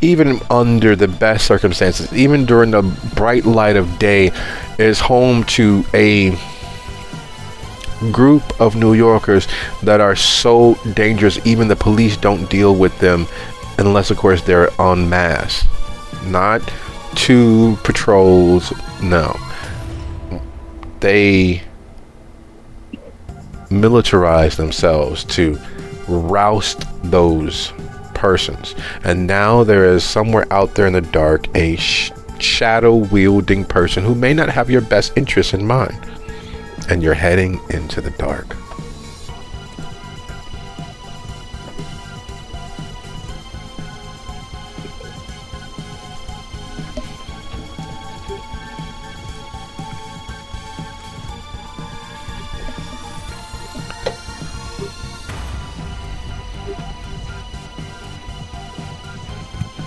even under the best circumstances, even during the bright light of day, is home to a group of New Yorkers that are so dangerous even the police don't deal with them unless of course they're en masse. Not two patrols, no. They militarize themselves to roust those persons, and now there is somewhere out there in the dark a shadow wielding person who may not have your best interests in mind, and you're heading into the dark.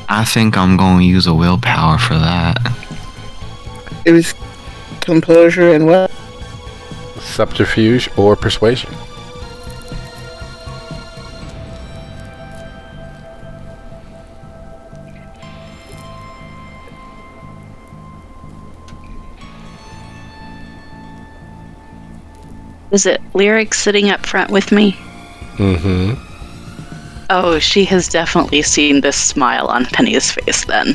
I think I'm going to use a willpower for that. It was composure and what? Subterfuge or persuasion. Is it Lyric sitting up front with me? Mm-hmm. Oh, she has definitely seen this smile on Penny's face then.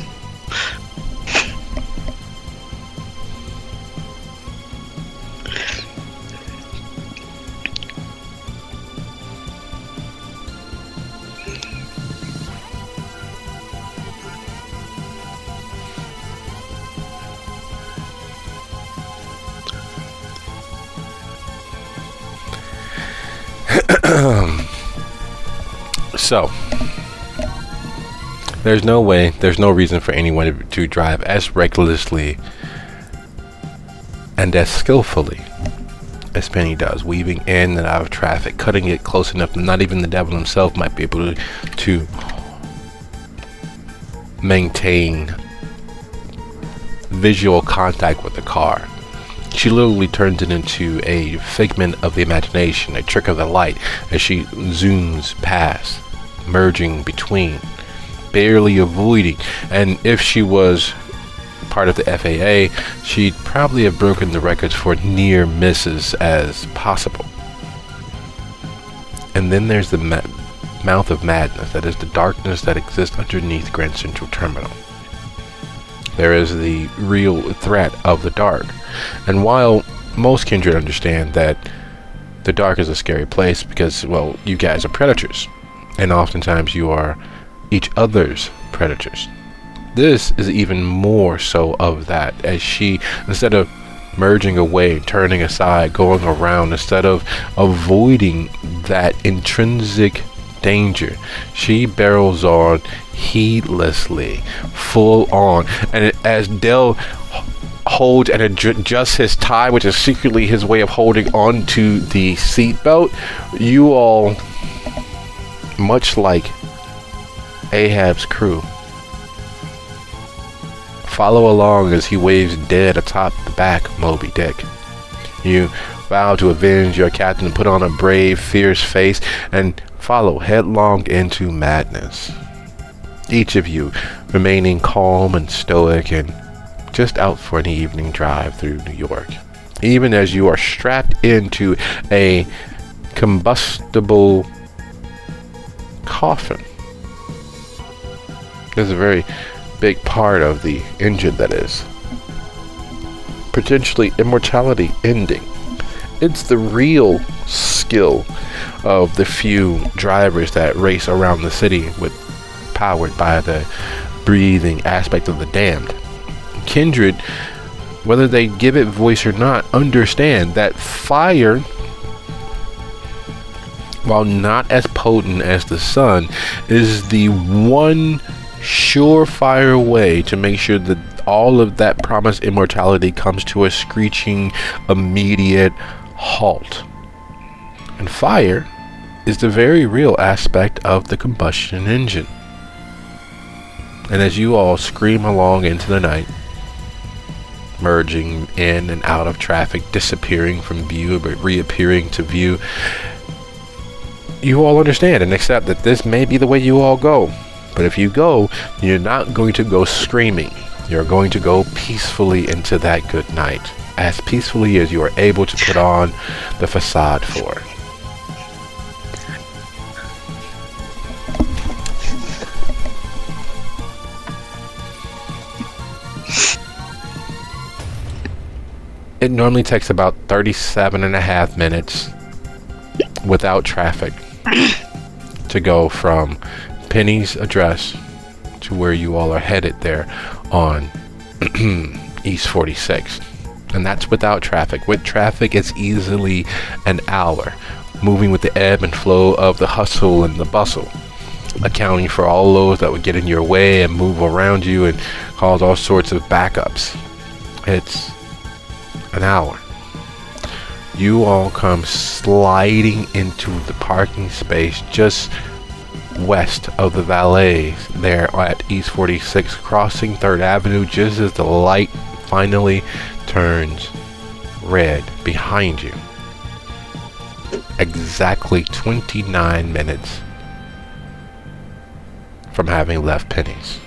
So, there's no reason for anyone to drive as recklessly and as skillfully as Penny does, weaving in and out of traffic, cutting it close enough that not even the devil himself might be able to maintain visual contact with the car. She literally turns it into a figment of the imagination, a trick of the light, as she zooms past, merging between, barely avoiding. And if she was part of the FAA, she'd probably have broken the records for near misses as possible. And then there's the mouth of madness, that is the darkness that exists underneath Grand Central Terminal. There is the real threat of the dark. And while most kindred understand that the dark is a scary place because, well, you guys are predators, and oftentimes you are each other's predators, this is even more so of that, as she, instead of merging away, turning aside, going around, instead of avoiding that intrinsic danger, she barrels on heedlessly, full on. And as Dell holds and adjusts his tie, which is secretly his way of holding on to the seatbelt, you all, much like Ahab's crew, follow along as he waves dead atop the back of Moby Dick. You vow to avenge your captain and put on a brave, fierce face and follow headlong into madness. Each of you remaining calm and stoic and just out for an evening drive through New York. Even as you are strapped into a combustible coffin. There's a very big part of the engine that is potentially immortality ending. It's the real skill of the few drivers that race around the city with powered by the breathing aspect of the damned. Kindred, whether they give it voice or not, understand that fire, while not as potent as the sun, is the one surefire way to make sure that all of that promised immortality comes to a screeching, immediate halt. And fire is the very real aspect of the combustion engine. And as you all scream along into the night, merging in and out of traffic, disappearing from view but reappearing to view, you all understand and accept that this may be the way you all go. But if you go, you're not going to go screaming. You're going to go peacefully into that good night, as peacefully as you are able to put on the facade for. It normally takes about 37 and a half minutes without traffic to go from Penny's address to where you all are headed there on East 46th. And that's without traffic. With traffic, it's easily an hour, moving with the ebb and flow of the hustle and the bustle, accounting for all those that would get in your way and move around you and cause all sorts of backups. It's an hour. You all come sliding into the parking space just west of the valet there at East 46, crossing 3rd Avenue just as the light finally turns red behind you. Exactly 29 minutes from having left Penny's.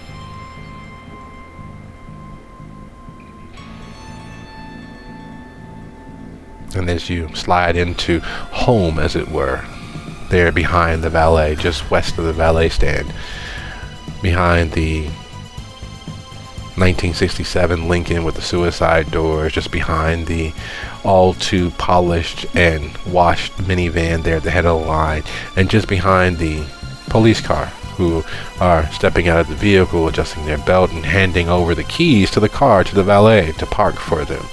And as you slide into home, as it were, there behind the valet, just west of the valet stand, behind the 1967 Lincoln with the suicide doors, just behind the all too polished and washed minivan there at the head of the line, and just behind the police car, who are stepping out of the vehicle, adjusting their belt and handing over the keys to the car to the valet to park for them.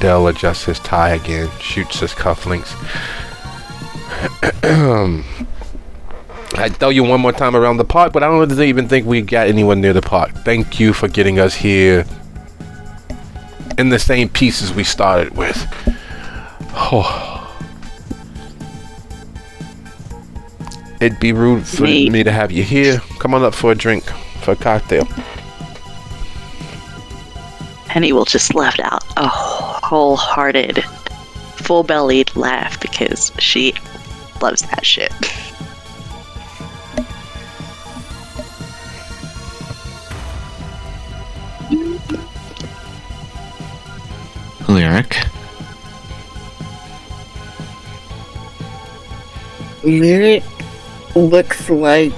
Dell adjusts his tie again, shoots his cufflinks. I tell you one more time around the park, but I don't even think we got anyone near the park. Thank you for getting us here in the same pieces we started with. Oh. It'd be rude for me to have you here. Come on up for a drink, for a cocktail. Penny will just let out a wholehearted, full-bellied laugh because she loves that shit. Lyric. Lyric looks like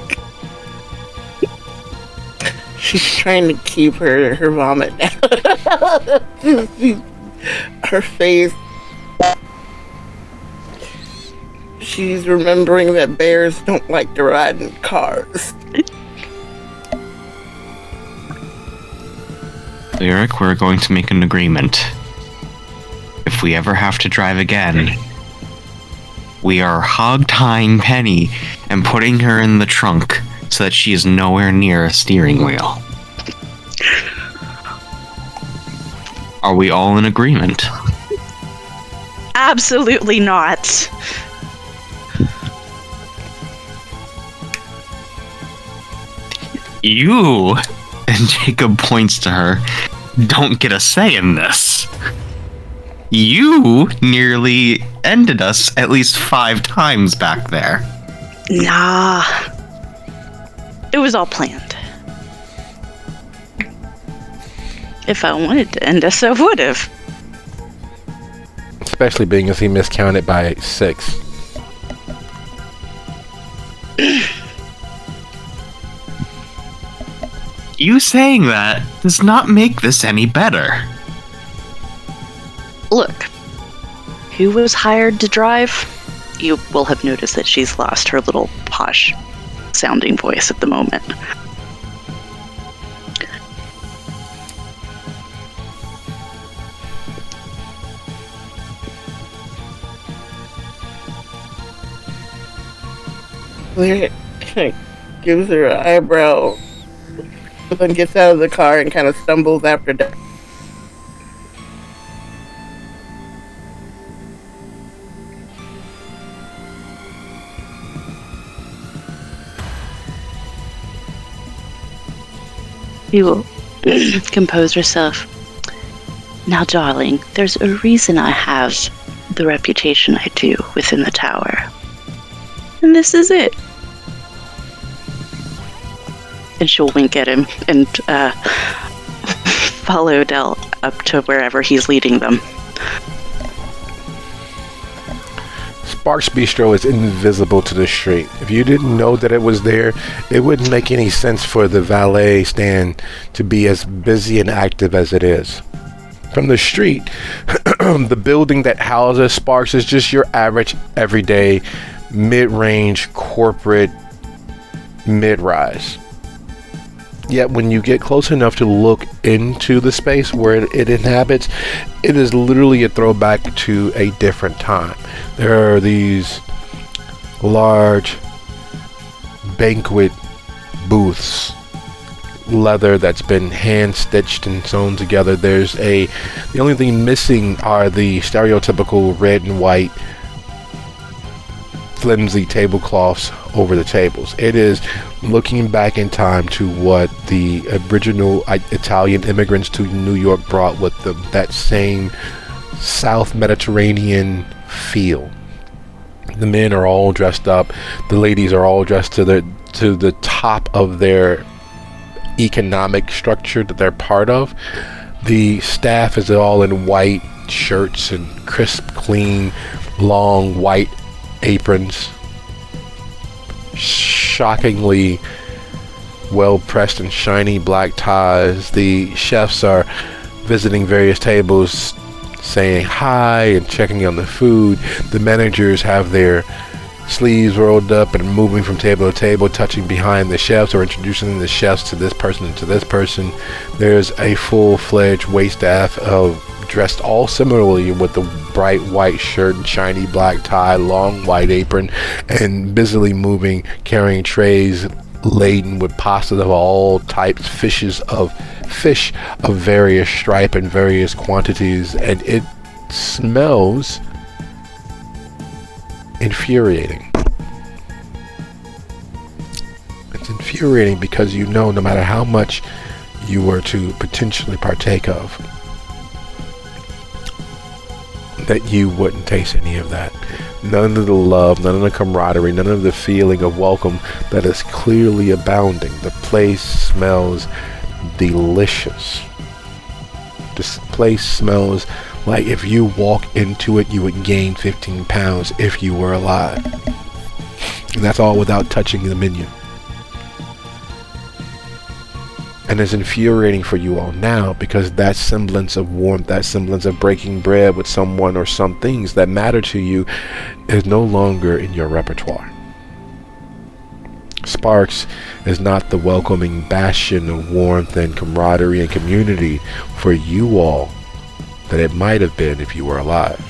she's trying to keep her vomit down. Her face. She's remembering that bears don't like to ride in cars. Lyric, we're going to make an agreement. If we ever have to drive again, we are hog-tying Penny and putting her in the trunk so that she is nowhere near a steering wheel. Are we all in agreement? Absolutely not. You! And Jacob points to her. don't get a say in this. You nearly ended us at least 5 times back there. Nah. It was all planned. If I wanted to end us, I would have. Especially being as he miscounted by 6. You saying that does not make this any better. Look, who was hired to drive? You will have noticed that she's lost her little posh sounding voice at the moment. Lyric gives her an eyebrow, but then gets out of the car and kind of stumbles after that. She will compose herself. Now, darling, there's a reason I have the reputation I do within the tower. And this is it. And she'll wink at him and follow Dell up to wherever he's leading them. Sparks Bistro is invisible to the street. If you didn't know that it was there, it wouldn't make any sense for the valet stand to be as busy and active as it is. From the street, the building that houses Sparks is just your average, everyday, mid-range corporate mid-rise. Yet when you get close enough to look into the space where it inhabits, it is literally a throwback to a different time. There are these large banquet booths, leather that's been hand stitched and sewn together. The only thing missing are the stereotypical red and white flimsy tablecloths over the tables. It is looking back in time to what the original Italian immigrants to New York brought with them, that same South Mediterranean feel. The men are all dressed up, the ladies are all dressed to the top of their economic structure that they're part of. The staff is all in white shirts and crisp, clean, long white aprons, shockingly well pressed and shiny black ties. The chefs are visiting various tables, saying hi and checking on the food. The managers have their sleeves rolled up and moving from table to table, touching behind the chefs or introducing the chefs to this person and to this person. There's a full-fledged waitstaff of dressed all similarly with the bright white shirt and shiny black tie, long white apron, and busily moving, carrying trays laden with pasta of all types, fish of various stripe and various quantities, and it smells infuriating. It's infuriating because you know no matter how much you were to potentially partake of, that you wouldn't taste any of that. None of the love, none of the camaraderie, none of the feeling of welcome that is clearly abounding. The place smells delicious. This place smells like if you walk into it, you would gain 15 pounds if you were alive. And that's all without touching the menu. And it's infuriating for you all now because that semblance of warmth, that semblance of breaking bread with someone or some things that matter to you is no longer in your repertoire. Sparks is not the welcoming bastion of warmth and camaraderie and community for you all that it might have been if you were alive.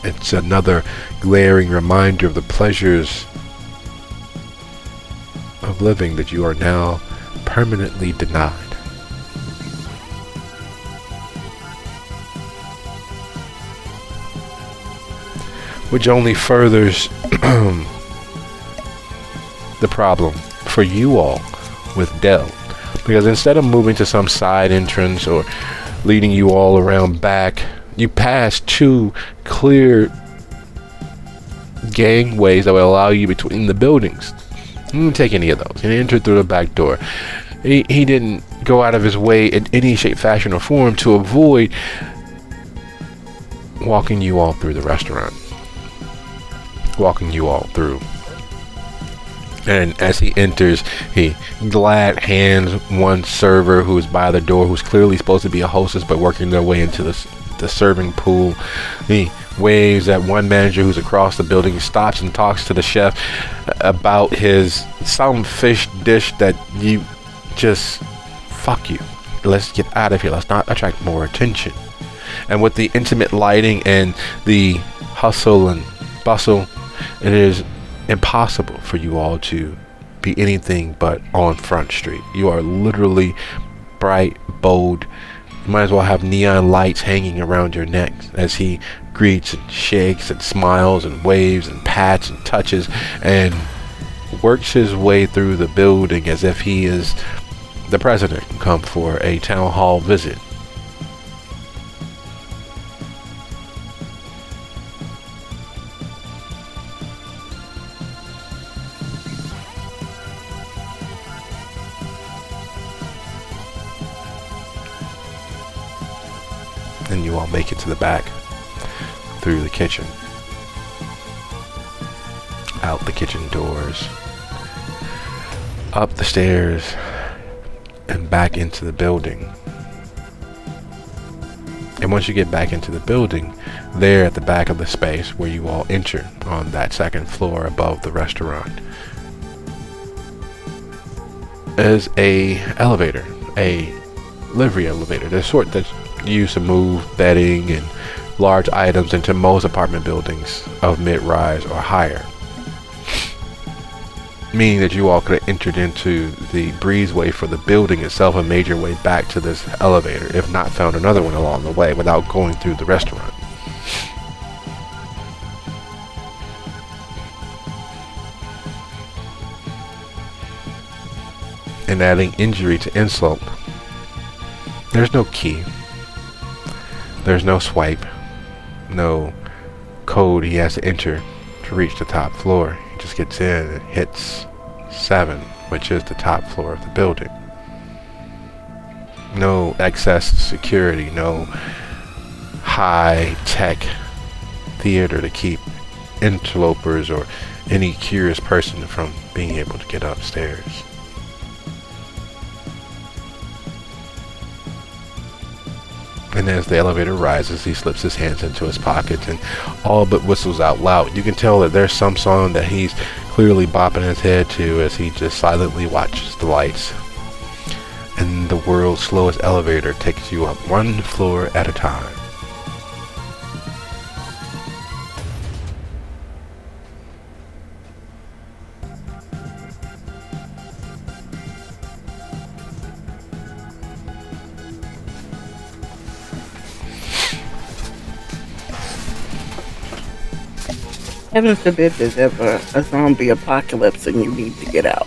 It's another glaring reminder of the pleasures of living that you are now permanently denied. Which only furthers the problem for you all with Dell, Because instead of moving to some side entrance or leading you all around back, you pass two clear gangways that will allow you between the buildings. You didn't take any of those. He entered through the back door. He didn't go out of his way in any shape, fashion, or form to avoid walking you all through the restaurant. Walking you all through. And as he enters, he glad hands one server who is by the door, who's clearly supposed to be a hostess, but working their way into the serving pool. He waves at one manager who's across the building, stops and talks to the chef about some fish dish that you just, fuck you. Let's get out of here. Let's not attract more attention. And with the intimate lighting and the hustle and bustle, it is impossible for you all to be anything but on Front Street. You are literally bright, bold. You might as well have neon lights hanging around your neck as he greets and shakes and smiles and waves and pats and touches and works his way through the building as if he is the president come for a town hall visit. And you all make it to the back through the kitchen, out the kitchen doors, up the stairs, and back into the building. And once you get back into the building, there at the back of the space where you all enter on that second floor above the restaurant is a elevator, a livery elevator, the sort that's used to move bedding and large items into most apartment buildings of mid-rise or higher. Meaning that you all could have entered into the breezeway for the building itself, a major way back to this elevator, if not found another one along the way without going through the restaurant. And adding injury to insult, there's no key. There's no swipe, no code he has to enter to reach the top floor. He just gets in and hits 7, which is the top floor of the building. No excess security, no high-tech theater to keep interlopers or any curious person from being able to get upstairs. And as the elevator rises, he slips his hands into his pockets and all but whistles out loud. You can tell that there's some song that he's clearly bopping his head to as he just silently watches the lights. And the world's slowest elevator takes you up one floor at a time. Heaven forbid there's ever a zombie apocalypse and you need to get out.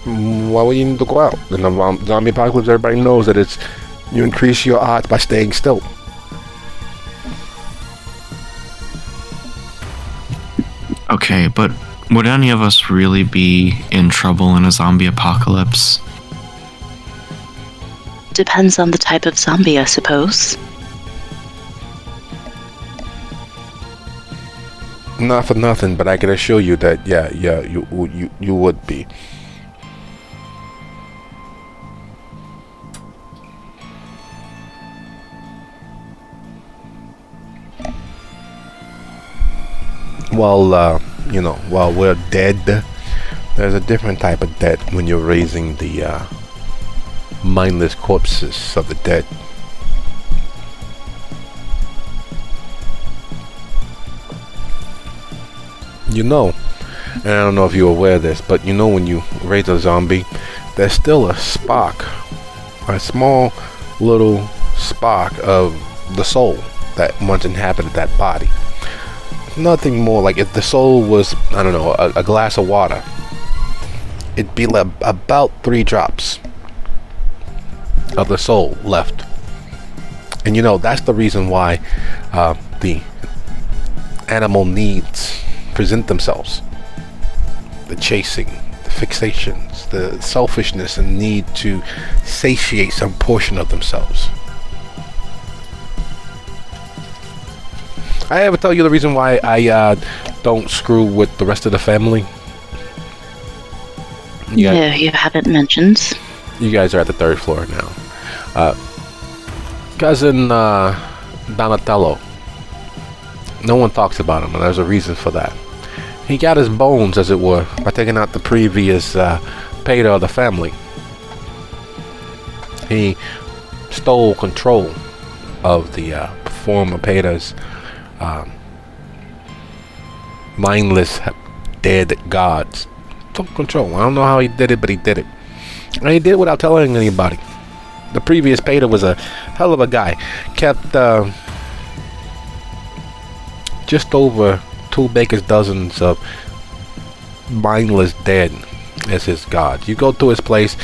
Why would you need to go out? In the zombie apocalypse, everybody knows that it's you increase your odds by staying still. Okay, but would any of us really be in trouble in a zombie apocalypse? Depends on the type of zombie, I suppose. Not for nothing, but I can assure you that you would be. While we're dead, there's a different type of dead when you're raising the mindless corpses of the dead. And I don't know if you're aware of this, but when you raise a zombie, there's still a spark, a small little spark of the soul that once inhabited that body. nothing more. Like if the soul was, I don't know, a glass of water, it'd be like about 3 drops of the soul left. And you know, that's the reason why the animal needs present themselves. The chasing, the fixations, the selfishness, and need to satiate some portion of themselves. I ever tell you the reason why I don't screw with the rest of the family? No, you haven't mentioned. You guys are at the 3rd floor now. Cousin Donatello. No one talks about him, and there's a reason for that. He got his bones, as it were, by taking out the previous pater of the family. He stole control of the former pater's mindless, dead gods. Took control. I don't know how he did it, but he did it. And he did it without telling anybody. The previous pater was a hell of a guy. Kept just over 2 baker's dozens of mindless dead as his gods. You go to his place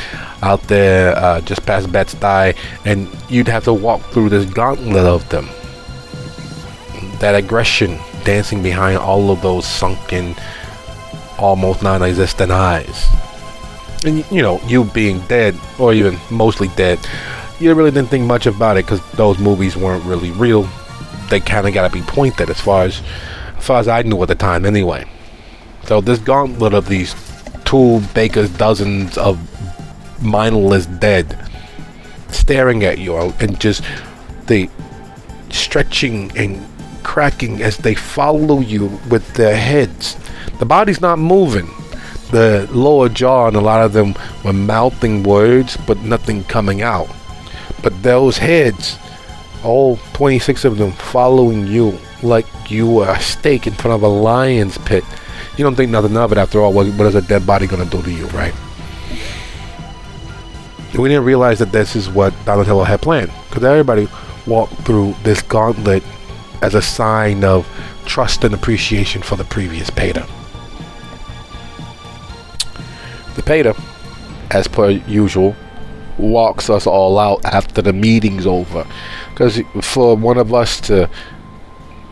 out there just past Bed-Stuy, and you'd have to walk through this gauntlet of them. That aggression dancing behind all of those sunken, almost non-existent eyes. And you know, you being dead, or even mostly dead, you really didn't think much about it because those movies weren't really real. They kind of got to be pointed, as far as I knew at the time anyway. So this gauntlet of these 2 baker's dozens of mindless dead staring at you, and just the stretching and cracking as they follow you with their heads. The body's not moving. The lower jaw, and a lot of them were mouthing words but nothing coming out. But those heads, all 26 of them, following you like you were a stake in front of a lion's pit. You don't think nothing of it after all. What is a dead body gonna do to you, right? We didn't realize that this is what Donatello had planned, because everybody walked through this gauntlet as a sign of trust and appreciation for the previous pater. The pater, as per usual, walks us all out after the meeting's over, because for one of us to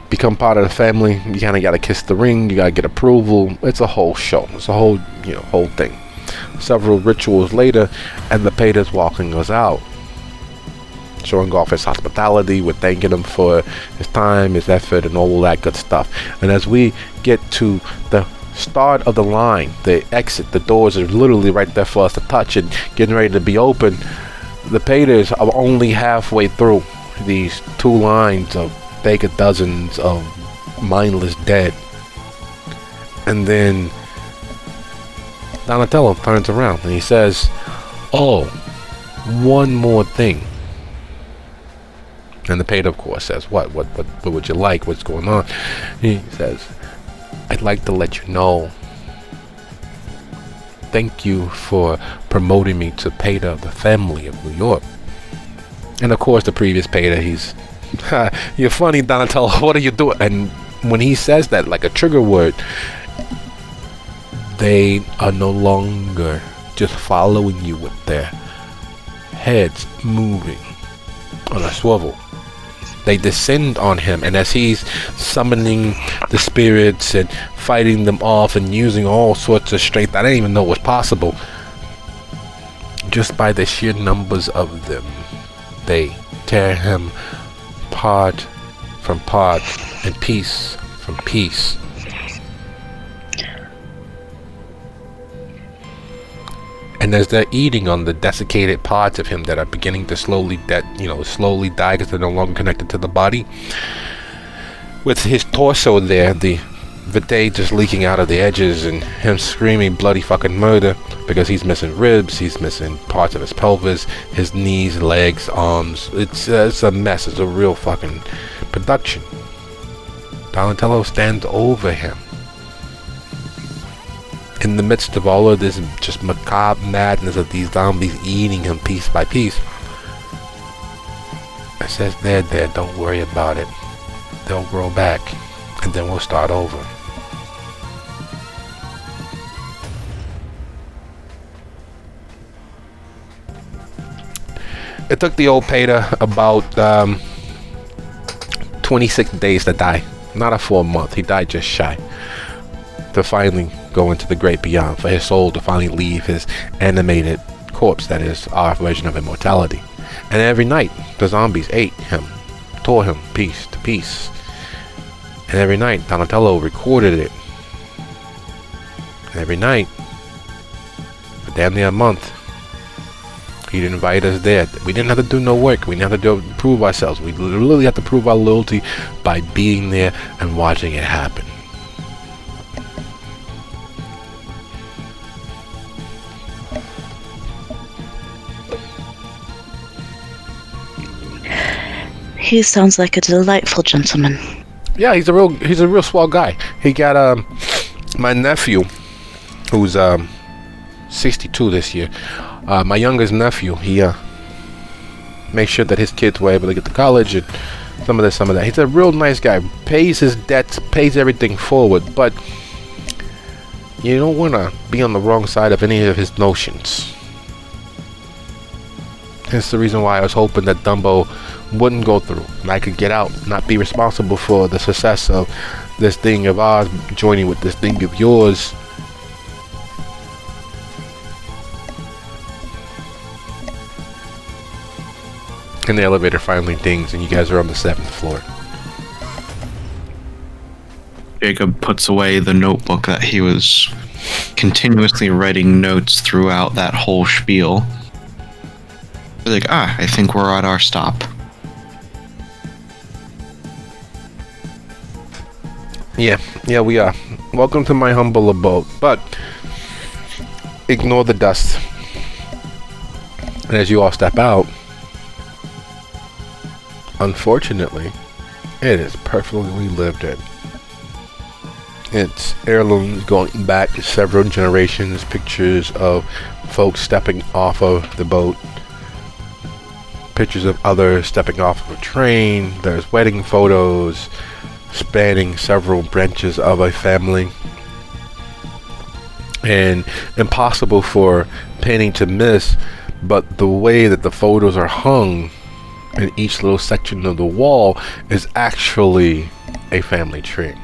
become part of the family, you kind of got to kiss the ring, you got to get approval. It's a whole show. It's a whole, whole thing. Several rituals later, and the pater's walking us out, showing off his hospitality. We're thanking him for his time, his effort, and all that good stuff. And as we get to the start of the line, the exit, the doors are literally right there for us to touch and getting ready to be open. The paters are only halfway through these 2 lines of baker dozens of mindless dead, and then Donatello turns around and he says, "Oh, one more thing." And the pater, of course, says, What would you like? What's going on?" He says, "I'd like to let you know, thank you for promoting me to pater of the family of New York." And of course, the previous pater, he's, "You're funny, Donatello, what are you doing?" And when he says that, like a trigger word, they are no longer just following you with their heads moving on a swivel. They descend on him, and as he's summoning the spirits and fighting them off and using all sorts of strength I didn't even know was possible, just by the sheer numbers of them, they tear him part from part and piece from piece. And as they're eating on the desiccated parts of him that are beginning to slowly die because they're no longer connected to the body, with his torso there, the vitae just leaking out of the edges, and him screaming bloody fucking murder because he's missing ribs, he's missing parts of his pelvis, his knees, legs, arms. It's a mess. It's a real fucking production. Donatello stands over him. In the midst of all of this just macabre madness of these zombies eating him piece by piece, it says, there, don't worry about it. They'll grow back. and then we'll start over. It took the old Peter about 26 days to die. Not a full month. He died just shy. To finally go into the great beyond. For his soul to finally leave his animated corpse, that is our version of immortality. And every night, the zombies ate him, tore him piece to piece. And every night, Donatello recorded it. And every night, for damn near a month, he'd invite us there. We didn't have to do no work. We didn't have to prove ourselves. We literally have to prove our loyalty by being there and watching it happen. He sounds like a delightful gentleman. Yeah, he's a real swell guy. He got my nephew, who's 62 this year. My youngest nephew, he makes sure that his kids were able to get to college and some of this, some of that. He's a real nice guy. Pays his debts, pays everything forward, but you don't want to be on the wrong side of any of his notions. That's the reason why I was hoping that Dumbo wouldn't go through and I could get out, not be responsible for the success of this thing of ours joining with this thing of yours. And the elevator finally dings and you guys are on the 7th floor. Jacob puts away the notebook that he was continuously writing notes throughout that whole spiel. They're like, I think we're at our stop. Yeah, we are. Welcome to my humble abode. But ignore the dust. And as you all step out, unfortunately, it is perfectly lived in. It's heirlooms going back several generations, pictures of folks stepping off of the boat, pictures of others stepping off of a train. There's wedding photos spanning several branches of a family, and impossible for Penny to miss, but the way that the photos are hung in each little section of the wall is actually a family tree,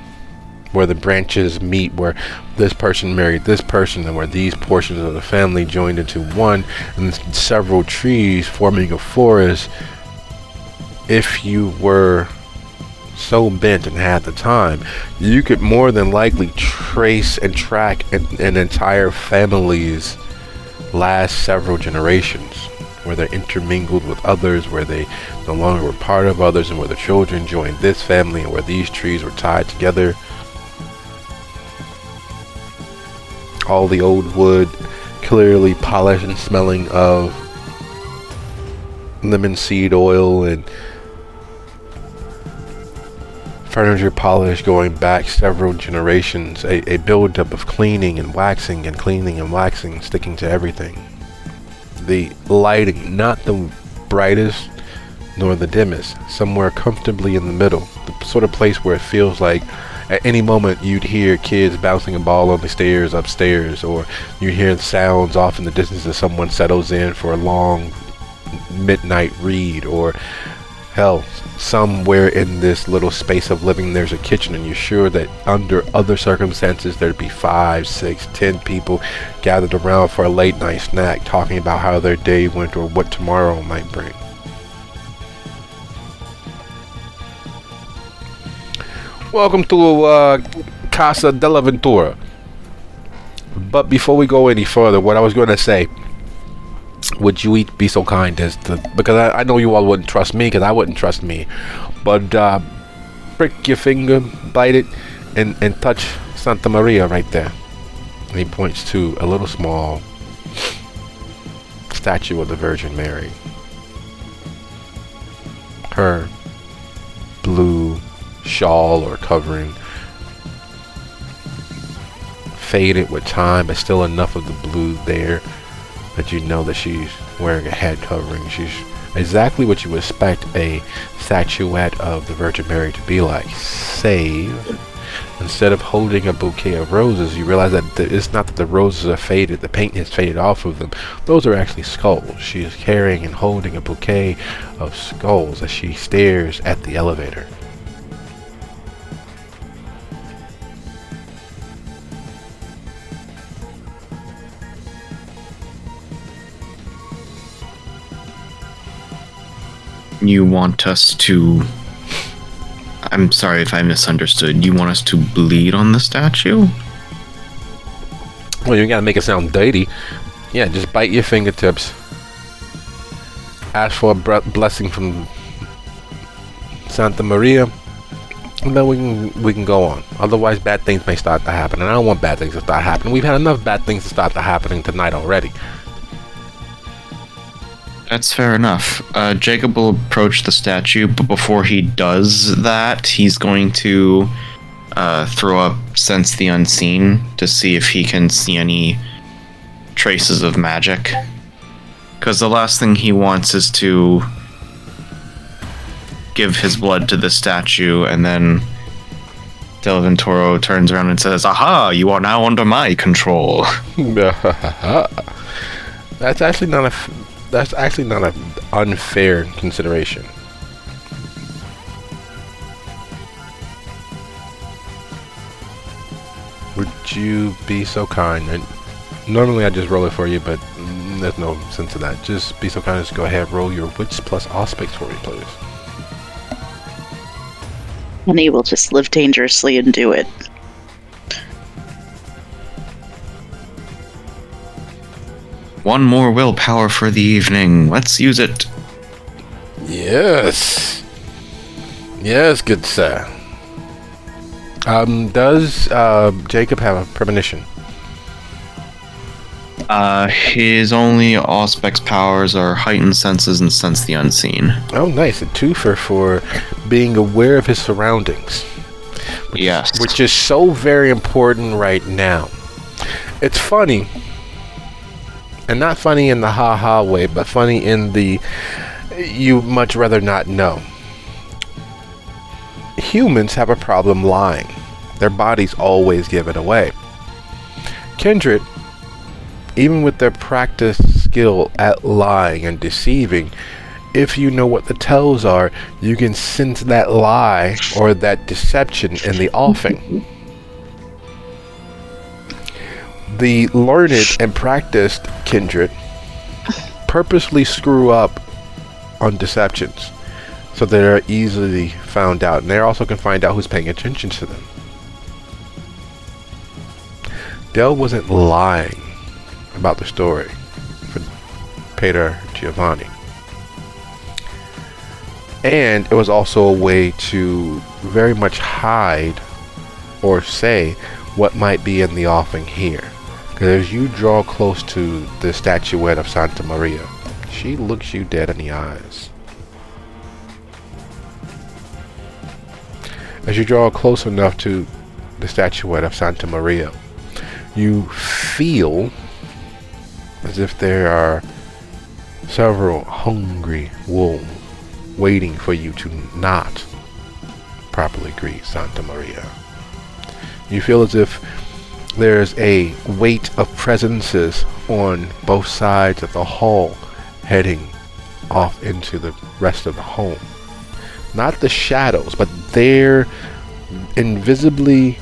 where the branches meet, where this person married this person, and where these portions of the family joined into one, and several trees forming a forest. If you were so bent and had the time, you could more than likely trace and track an entire family's last several generations, where they're intermingled with others, where they no longer were part of others, and where the children joined this family, and where these trees were tied together. All the old wood clearly polished and smelling of lemon seed oil, and furniture polish going back several generations, a buildup of cleaning and waxing and cleaning and waxing, sticking to everything. The lighting, not the brightest nor the dimmest, somewhere comfortably in the middle, the sort of place where it feels like at any moment you'd hear kids bouncing a ball on the stairs upstairs, or you hear sounds off in the distance as someone settles in for a long midnight read, or hell, somewhere in this little space of living there's a kitchen, and you're sure that under other circumstances there'd be 5, 6, 10 people gathered around for a late night snack, talking about how their day went or what tomorrow might bring. Welcome to Casa della Ventura. But before we go any further, what I was going to say, would you be so kind as to, because I know you all wouldn't trust me, because I wouldn't trust me, but prick your finger, bite it, and touch Santa Maria right there. And he points to a little small statue of the Virgin Mary. Her blue shawl or covering faded with time, but still enough of the blue there that you know that she's wearing a head covering. She's exactly what you would expect a statuette of the Virgin Mary to be like, save Instead of holding a bouquet of roses, you realize that it's not that the roses are faded, the paint has faded off of them. Those are actually skulls. She is carrying and holding a bouquet of skulls as she stares at the elevator. You want us to... I'm sorry if I misunderstood. You want us to bleed on the statue? Well, you gotta make it sound dirty. Yeah, just bite your fingertips. Ask for a blessing from Santa Maria, and then we can go on. Otherwise, bad things may start to happen, and I don't want bad things to start happening. We've had enough bad things to start to happening tonight already. That's fair enough. Jacob will approach the statue, but before he does that, he's going to throw up Sense the Unseen to see if he can see any traces of magic. Because the last thing he wants is to give his blood to the statue, and then Del Venturo turns around and says, "Aha, you are now under my control." That's actually not an unfair consideration. Would you be so kind? And normally I just roll it for you, but there's no sense of that. Just be so kind as to go ahead, roll your wits plus aspects for me, please. And he will just live dangerously and do it. One more willpower for the evening. Let's use it. Yes. Yes, good sir. Does Jacob have a premonition? His only aspects powers are heightened senses and sense the unseen. Oh, nice. A twofer for being aware of his surroundings. Yes. Which is so very important right now. It's funny. And not funny in the ha-ha way, but funny in the you much rather not know. Humans have a problem lying. Their bodies always give it away. Kindred, even with their practiced skill at lying and deceiving, if you know what the tells are, you can sense that lie or that deception in the offing. The learned and practiced kindred purposely screw up on deceptions so they're easily found out, and they also can find out who's paying attention to them. Del wasn't lying about the story for Peter Giovanni, and it was also a way to very much hide or say what might be in the offing here. Because as you draw close to the statuette of Santa Maria, she looks you dead in the eyes. As you draw close enough to the statuette of Santa Maria, you feel as if there are several hungry wolves waiting for you to not properly greet Santa Maria. You feel as if there's a weight of presences on both sides of the hall heading off into the rest of the home. Not the shadows, but they're invisibly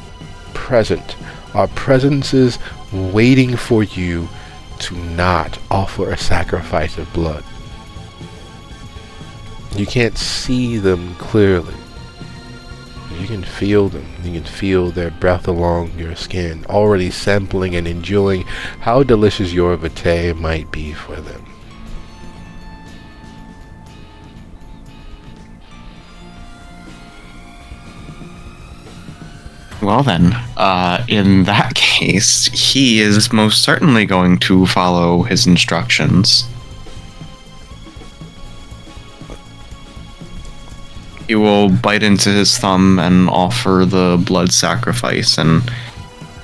present are presences waiting for you to not offer a sacrifice of blood. You can't see them clearly. You can feel them. You can feel their breath along your skin, already sampling and enjoying how delicious your vitae might be for them. Well then, in that case, he is most certainly going to follow his instructions. He will bite into his thumb and offer the blood sacrifice and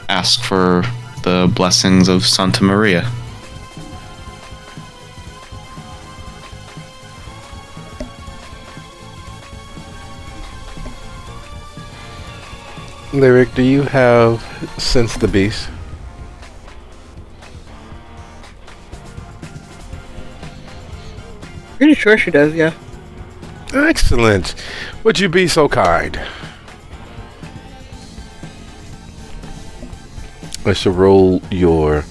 ask for the blessings of Santa Maria. Lyric, do you have Sense the Beast? Pretty sure she does, yeah. Excellent. Would you be so kind? I should roll your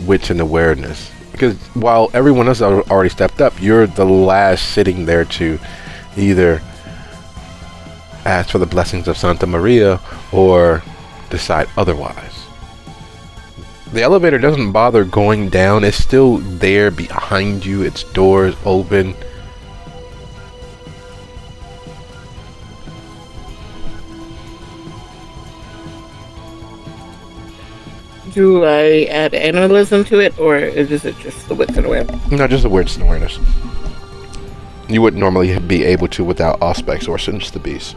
wits and awareness. Because while everyone else has already stepped up, you're the last sitting there to either ask for the blessings of Santa Maria or decide otherwise. The elevator doesn't bother going down. It's still there behind you. Its doors open. Do I add analyzm to it, or is it just the wits and awareness? No, just a wits and awareness. You wouldn't normally be able to without aspects or Sense the Beast.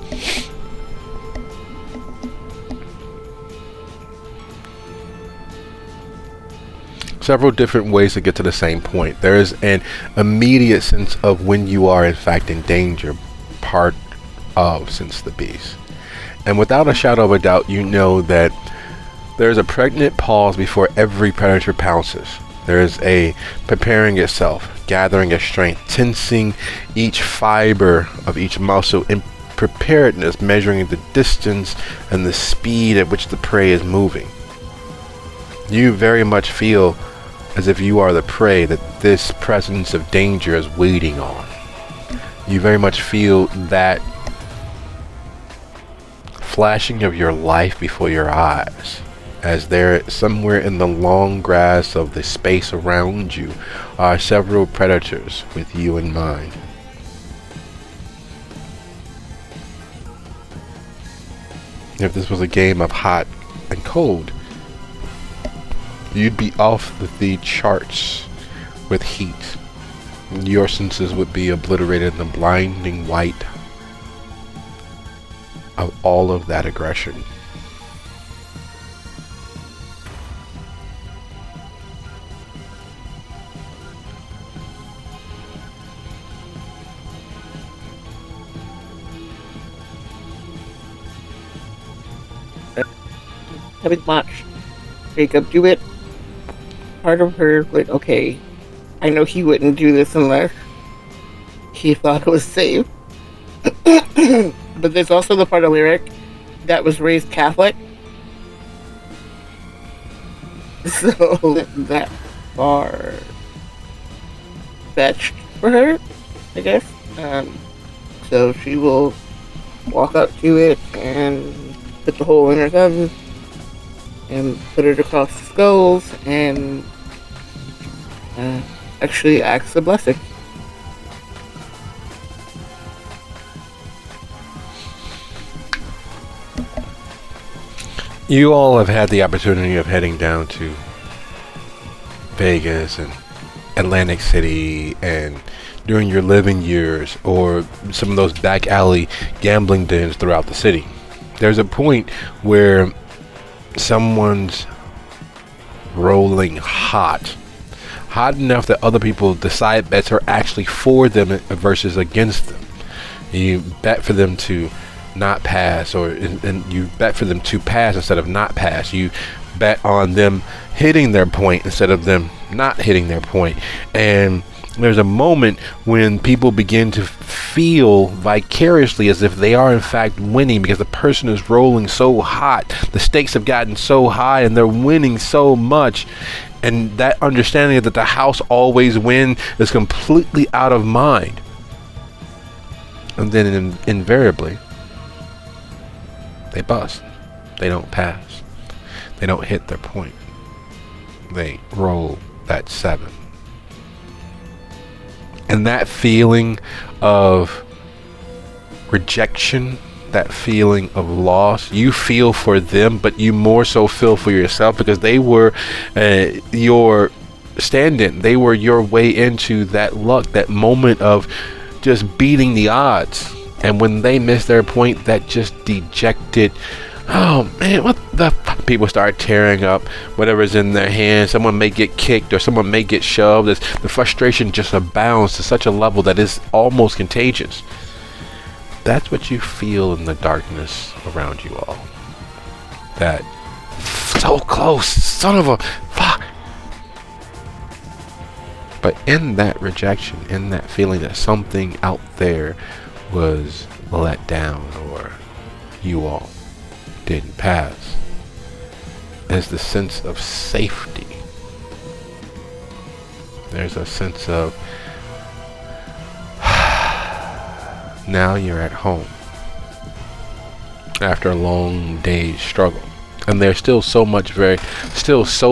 Several different ways to get to the same point. There is an immediate sense of when you are in fact in danger, part of Sense the Beast. And without a shadow of a doubt, you know that there is a pregnant pause before every predator pounces. There is a preparing itself, gathering its strength, tensing each fiber of each muscle in preparedness, measuring the distance and the speed at which the prey is moving. You very much feel as if you are the prey that this presence of danger is waiting on. You very much feel that flashing of your life before your eyes, as there somewhere in the long grass of the space around you are several predators with you in mind. If this was a game of hot and cold, you'd be off the charts with heat. Your senses would be obliterated in the blinding white of all of that aggression. Having watched Jacob do it, part of her, like, okay, I know he wouldn't do this unless he thought it was safe. But there's also the part of Lyric that was raised Catholic. So that far fetched for her, I guess. So she will walk up to it and put the hole in her thumb and put it across the skulls and actually acts a blessing. You all have had the opportunity of heading down to Vegas and Atlantic City and during your living years, or some of those back alley gambling dens throughout the city. There's a point where someone's rolling hot enough that other people decide bets are actually for them versus against them. You bet for them to not pass, and you bet for them to pass instead of not pass. You bet on them hitting their point instead of them not hitting their point. And there's a moment when people begin to feel vicariously as if they are in fact winning because the person is rolling so hot. The stakes have gotten so high and they're winning so much. And that understanding that the house always wins is completely out of mind. And then invariably, they bust. They don't pass. They don't hit their point. They roll that 7. And that feeling of rejection, that feeling of loss, you feel for them, but you more so feel for yourself because they were your stand-in. They were your way into that luck, that moment of just beating the odds. And when they miss their point, that just dejected, oh man, what the fuck? People start tearing up whatever's in their hands. Someone may get kicked or someone may get shoved. The frustration just abounds to such a level that is almost contagious. That's what you feel in the darkness around you all. that so close, son of a fuck. But in that rejection, in that feeling that something out there was let down or you all didn't pass, is the sense of safety. There's a sense of now you're at home after a long day's struggle. And there's still so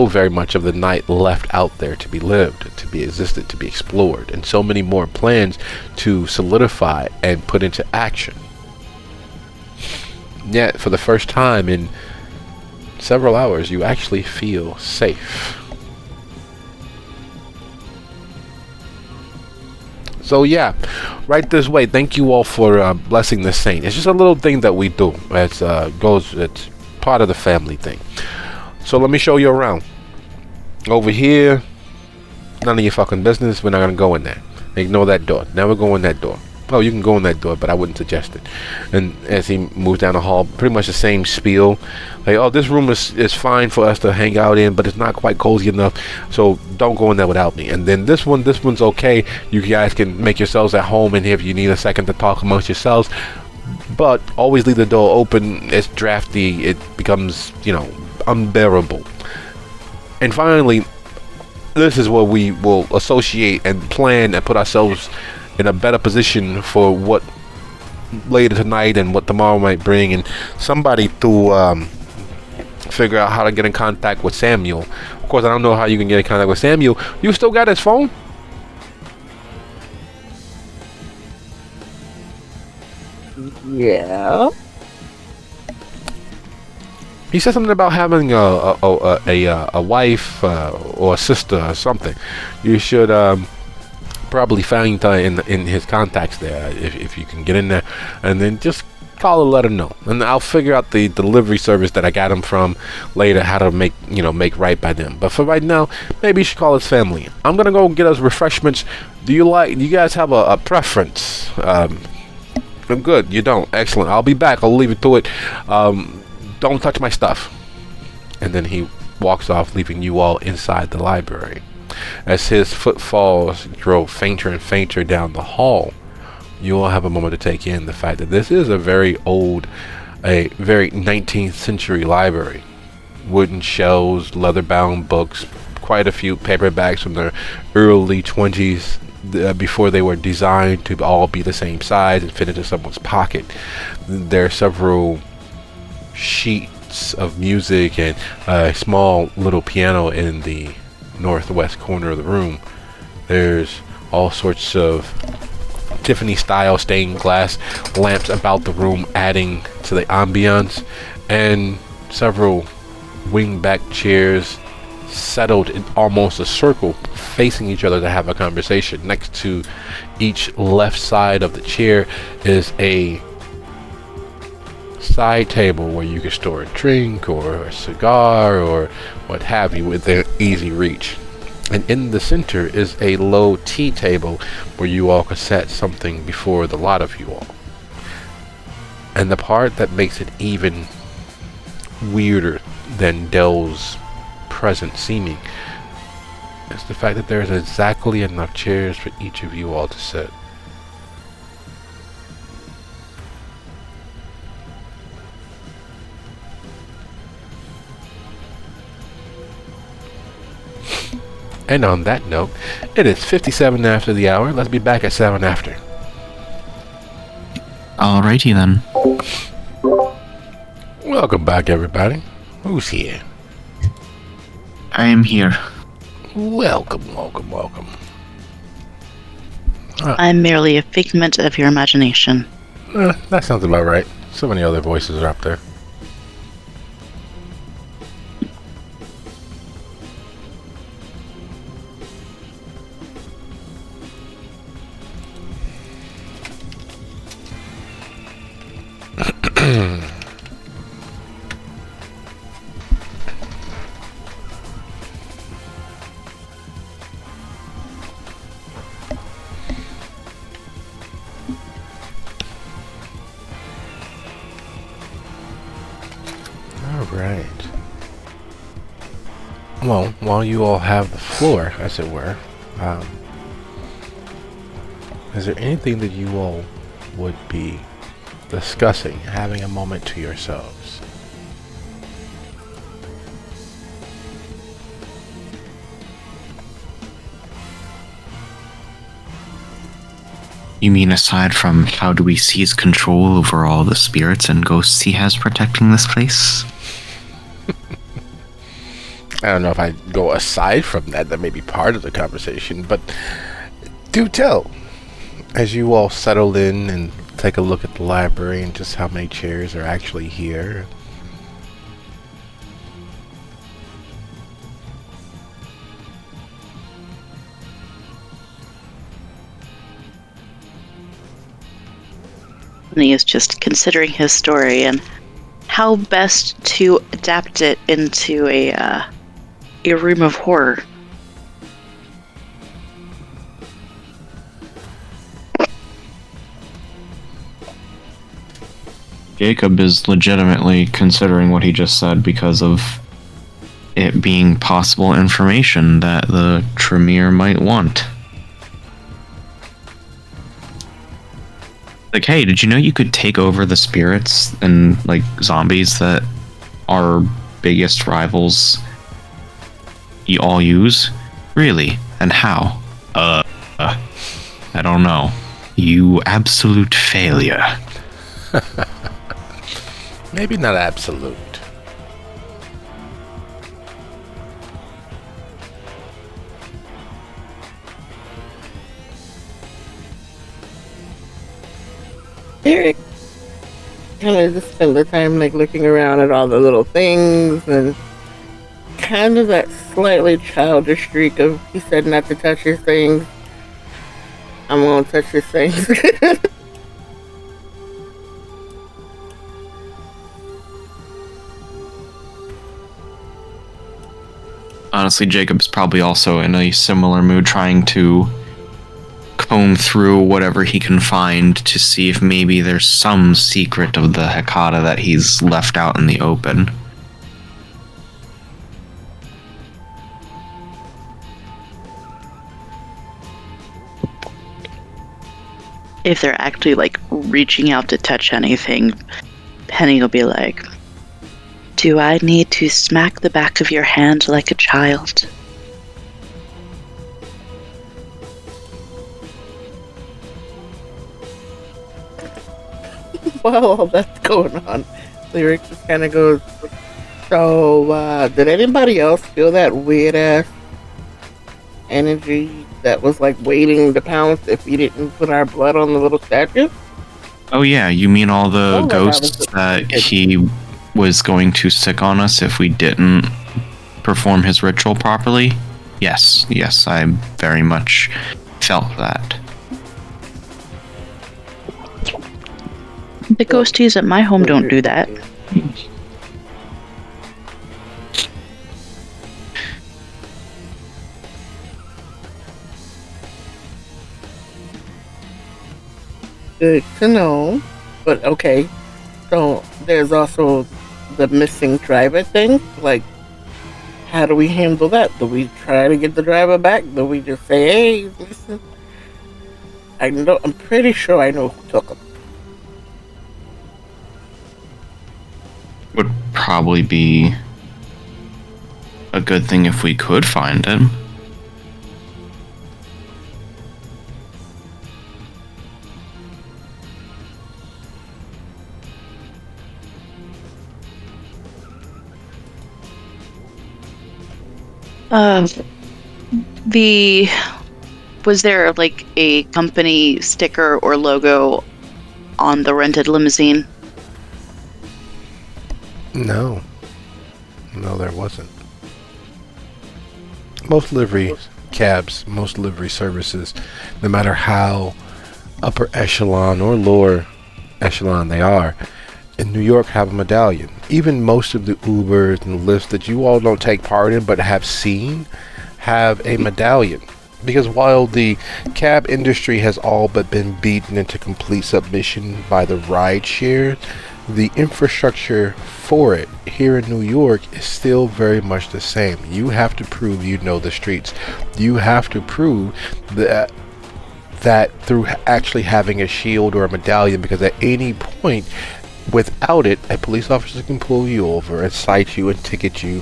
very much of the night left out there to be lived, to be existed, to be explored, and so many more plans to solidify and put into action. Yet, for the first time in several hours, you actually feel safe. So yeah, right this way. Thank you all for blessing the saint. It's just a little thing that we do. It's part of the family thing. So let me show you around. Over here, none of your fucking business. We're not gonna go in there. Ignore that door. Never go in that door. Oh, you can go in that door, but I wouldn't suggest it. And as he moves down the hall, pretty much the same spiel. Like, oh, this room is fine for us to hang out in, but it's not quite cozy enough, so don't go in there without me. And then this one's okay. You guys can make yourselves at home in here if you need a second to talk amongst yourselves. But always leave the door open. It's drafty. It becomes, unbearable. And finally, this is where we will associate and plan and put ourselves in a better position for what later tonight and what tomorrow might bring. And somebody to figure out how to get in contact with Samuel. Of course, I don't know how you can get in contact with Samuel. You still got his phone? Yeah. He said something about having a wife or a sister or something. You should probably find in his contacts there if you can get in there, and then just call and let him know, and I'll figure out the delivery service that I got him from later how to make right by them. But for right now, maybe you should call his family. I'm gonna go get us refreshments. Do you guys have a preference? Good. You don't. Excellent. I'll be back. I'll leave it to it. Don't touch my stuff. And then he walks off, leaving you all inside the library. As his footfalls grow fainter and fainter down the hall, you all have a moment to take in the fact that this is a very 19th century library. Wooden shelves, leather-bound books, quite a few paperbacks from the early 20s before they were designed to all be the same size and fit into someone's pocket. There are several sheets of music and a small little piano in the northwest corner of the room. There's all sorts of Tiffany style stained glass lamps about the room, adding to the ambiance, and several wing-back chairs settled in almost a circle facing each other to have a conversation. Next to each left side of the chair is a side table where you can store a drink or a cigar or what have you within easy reach. And in the center is a low tea table where you all can set something before the lot of you all. And the part that makes it even weirder than Dell's present seeming is the fact that there's exactly enough chairs for each of you all to sit. And on that note, it is 57 after the hour. Let's be back at 7 after. Alrighty then. Welcome back, everybody. Who's here? I am here. Welcome. I'm merely a figment of your imagination. That sounds about right. So many other voices are up there. right. Well, while you all have the floor, as it were, is there anything that you all would be discussing, having a moment to yourselves? You mean aside from how do we seize control over all the spirits and ghosts he has protecting this place? I don't know if I go aside from that. That may be part of the conversation, but do tell. As you all settle in and take a look at the library and just how many chairs are actually here. And he is just considering his story and how best to adapt it into a room of horror. Jacob is legitimately considering what he just said because of it being possible information that the Tremere might want. Like, hey, did you know you could take over the spirits and, like, zombies that our biggest rivals you all use? Really? And how? I don't know. You absolute failure. Maybe not absolute. Eric kind of just spent the time like looking around at all the little things and kind of that slightly childish streak of he said not to touch his things. I'm gonna touch his things. Honestly, Jacob's probably also in a similar mood, trying to comb through whatever he can find to see if maybe there's some secret of the Hecata that he's left out in the open. If they're actually like reaching out to touch anything, Penny will be like, "Do I need to smack the back of your hand like a child?" While all that's going on, Lyric just kind of goes, so, did anybody else feel that weird ass energy that was like waiting to pounce if we didn't put our blood on the little statue? Oh yeah, you mean all the Oh, ghosts that he was going to sick on us if we didn't perform his ritual properly? Yes, I very much felt that. The ghosties at my home don't do that. Good to know. But okay, so there's also the missing driver thing. Like, how do we handle that? Do we try to get the driver back? Do we just say, hey, listen? I'm pretty sure I know who took him. Would probably be a good thing if we could find him. Was there like a company sticker or logo on the rented limousine? No, there wasn't. Most livery cabs, most livery services, no matter how upper echelon or lower echelon they are, in New York have a medallion. Even most of the Ubers and Lyfts that you all don't take part in but have seen have a medallion. Because while the cab industry has all but been beaten into complete submission by the ride share, the infrastructure for it here in New York is still very much the same. You have to prove you know the streets. You have to prove that through actually having a shield or a medallion, because at any point without it, a police officer can pull you over and cite you and ticket you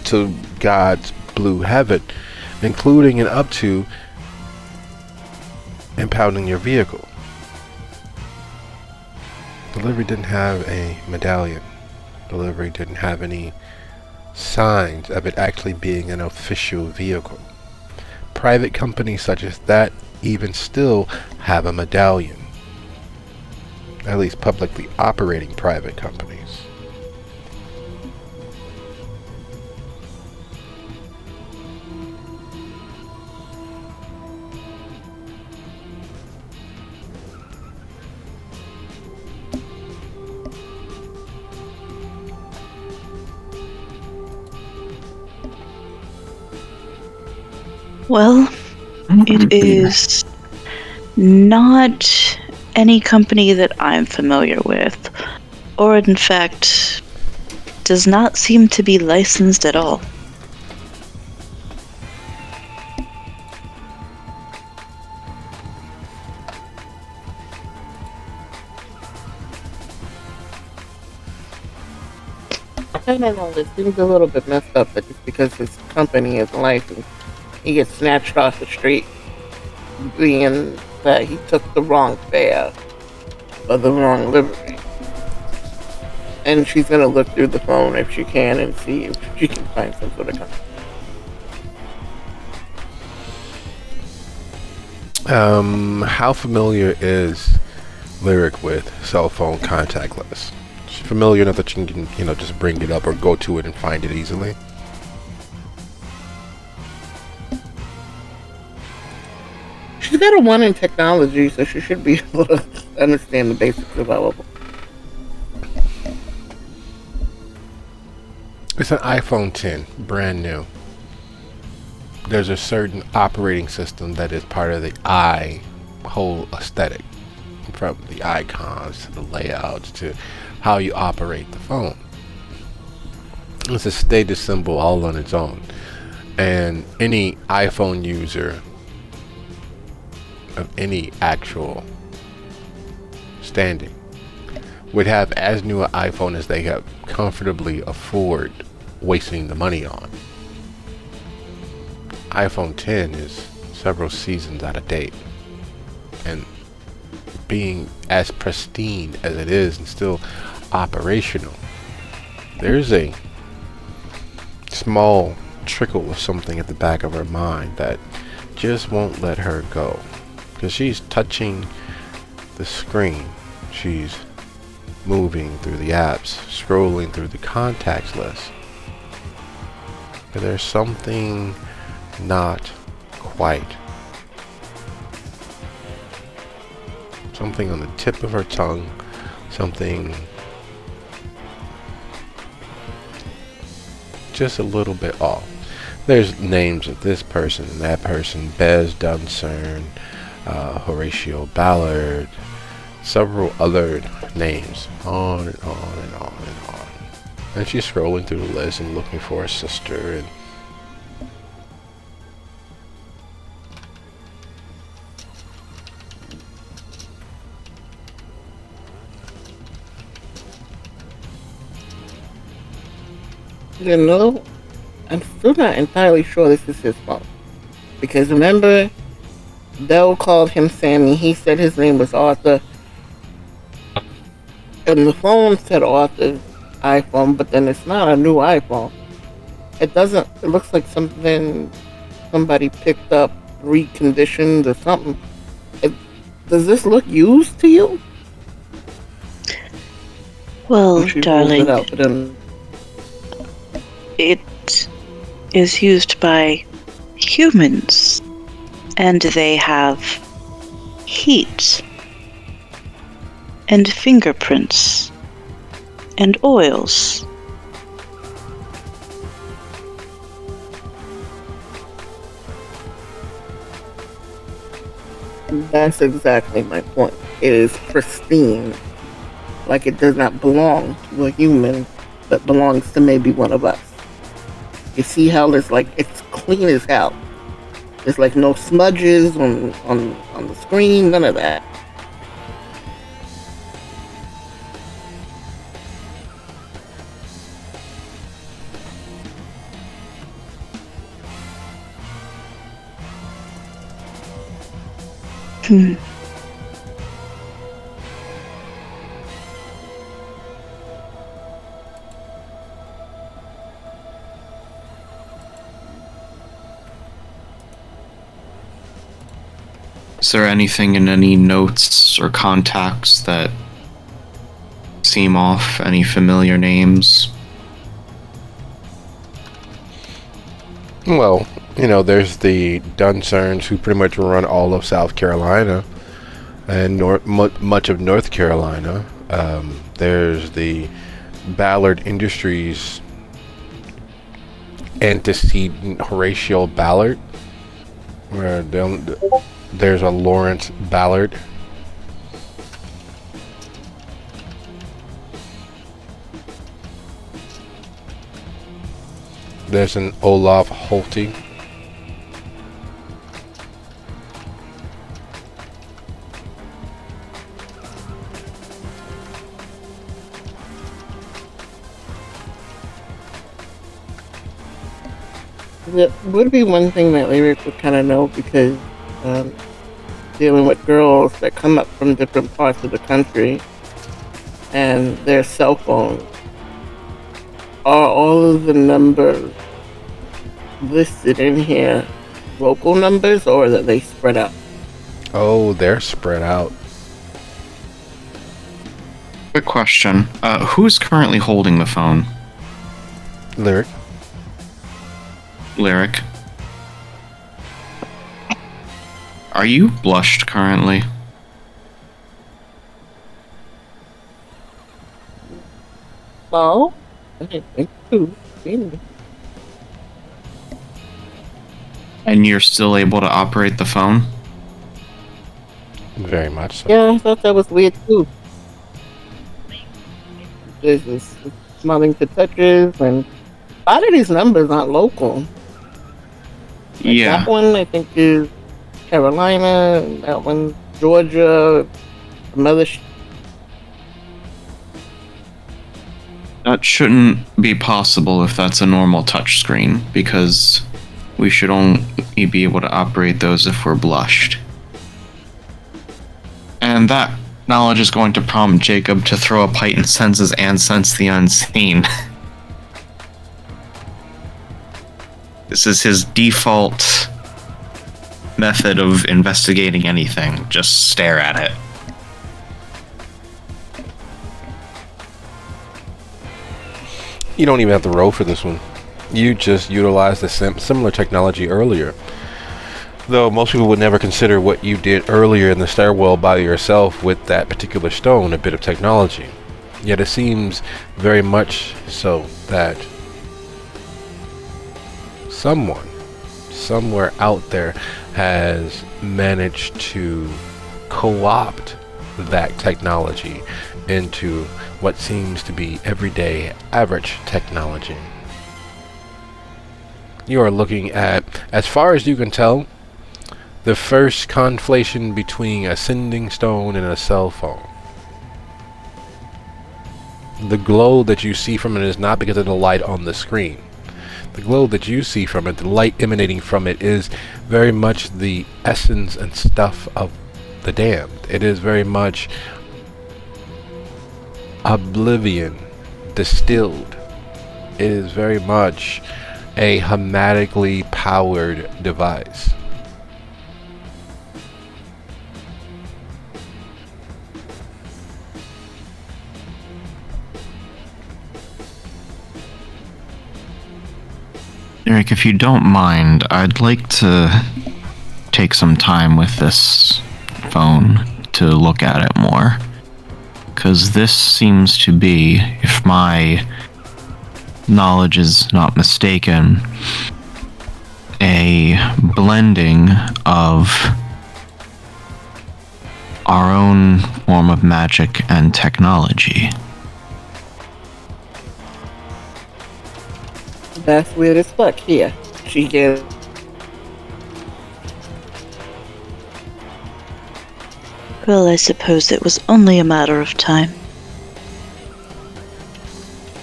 to God's blue heaven, including and up to impounding your vehicle. Delivery didn't have a medallion. Delivery didn't have any signs of it actually being an official vehicle. Private companies such as that even still have a medallion. At least publicly operating private companies. Well, it is not any company that I'm familiar with, or in fact, does not seem to be licensed at all. I don't know, it seems a little bit messed up that just because his company is licensed, he gets snatched off the street, being that he took the wrong fare or the wrong livery. And she's gonna look through the phone if she can and see if she can find some sort of company. How familiar is Lyric with cell phone contactless? Is she familiar enough that you can, just bring it up or go to it and find it easily? She's got a 1 in technology, so she should be able to understand the basics of all of it. It's an iPhone 10, brand new. There's a certain operating system that is part of the whole aesthetic. From the icons to the layouts to how you operate the phone. It's a status symbol all on its own. And any iPhone user of any actual standing would have as new an iPhone as they have comfortably afford wasting the money on. iPhone 10 is several seasons out of date, and being as pristine as it is and still operational, there's a small trickle of something at the back of her mind that just won't let her go, because she's touching the screen, she's moving through the apps, scrolling through the contacts list, but there's something not quite. Something on the tip of her tongue, something just a little bit off. There's names of this person and that person, Bez Duncern, Horatio Ballard, several other names, on and on and on and on. And she's scrolling through the list and looking for her sister, and I'm still not entirely sure this is his phone. Because remember, Dell called him Sammy, he said his name was Arthur. And the phone said Arthur's iPhone, but then it's not a new iPhone. It looks like somebody picked up, reconditioned or something. Does this look used to you? Well, darling, it is used by humans, and they have heat, and fingerprints, and oils. That's exactly my point. It is pristine. like it does not belong to a human, but belongs to maybe one of us. You see how it's like it's clean as hell. There's like no smudges on the screen, none of that. Is there anything in any notes or contacts that seem off? Any familiar names? Well, there's the Duncerns who pretty much run all of South Carolina and much of North Carolina. There's the Ballard Industries antecedent Horatio Ballard, where there's a Lawrence Ballard. There's an Olaf Holte. There would be one thing that Lyric would kind of know because dealing with girls that come up from different parts of the country and their cell phones, are all of the numbers listed in here local numbers or are they spread out? Oh, they're spread out. Quick question. Who's currently holding the phone? Lyric. Lyric. Are you blushed currently? No, I didn't think so. And you're still able to operate the phone? Very much so. Yeah, I thought that was weird too. There's this smelling to touches, and a lot of these numbers aren't local. Like Yeah. that one I think is Carolina, and that one Georgia, another. That shouldn't be possible if that's a normal touchscreen, because we should only be able to operate those if we're blushed. And that knowledge is going to prompt Jacob to throw up heightened senses and sense the unseen. This is his default method of investigating anything. Just stare at it. You don't even have to roll for this one. You just utilized the similar technology earlier. Though most people would never consider what you did earlier in the stairwell by yourself with that particular stone a bit of technology. Yet it seems very much so that someone, somewhere out there, has managed to co-opt that technology into what seems to be everyday average technology. You are looking at, as far as you can tell, the first conflation between a sending stone and a cell phone. The glow that you see from it is not because of the light on the screen. The glow that you see from it, the light emanating from it, is very much the essence and stuff of the damned. It is very much oblivion distilled. It is very much a hematically powered device. Eric, if you don't mind, I'd like to take some time with this phone to look at it more. Because this seems to be, if my knowledge is not mistaken, a blending of our own form of magic and technology. That's weird as fuck. Here, she gave. Well, I suppose it was only a matter of time.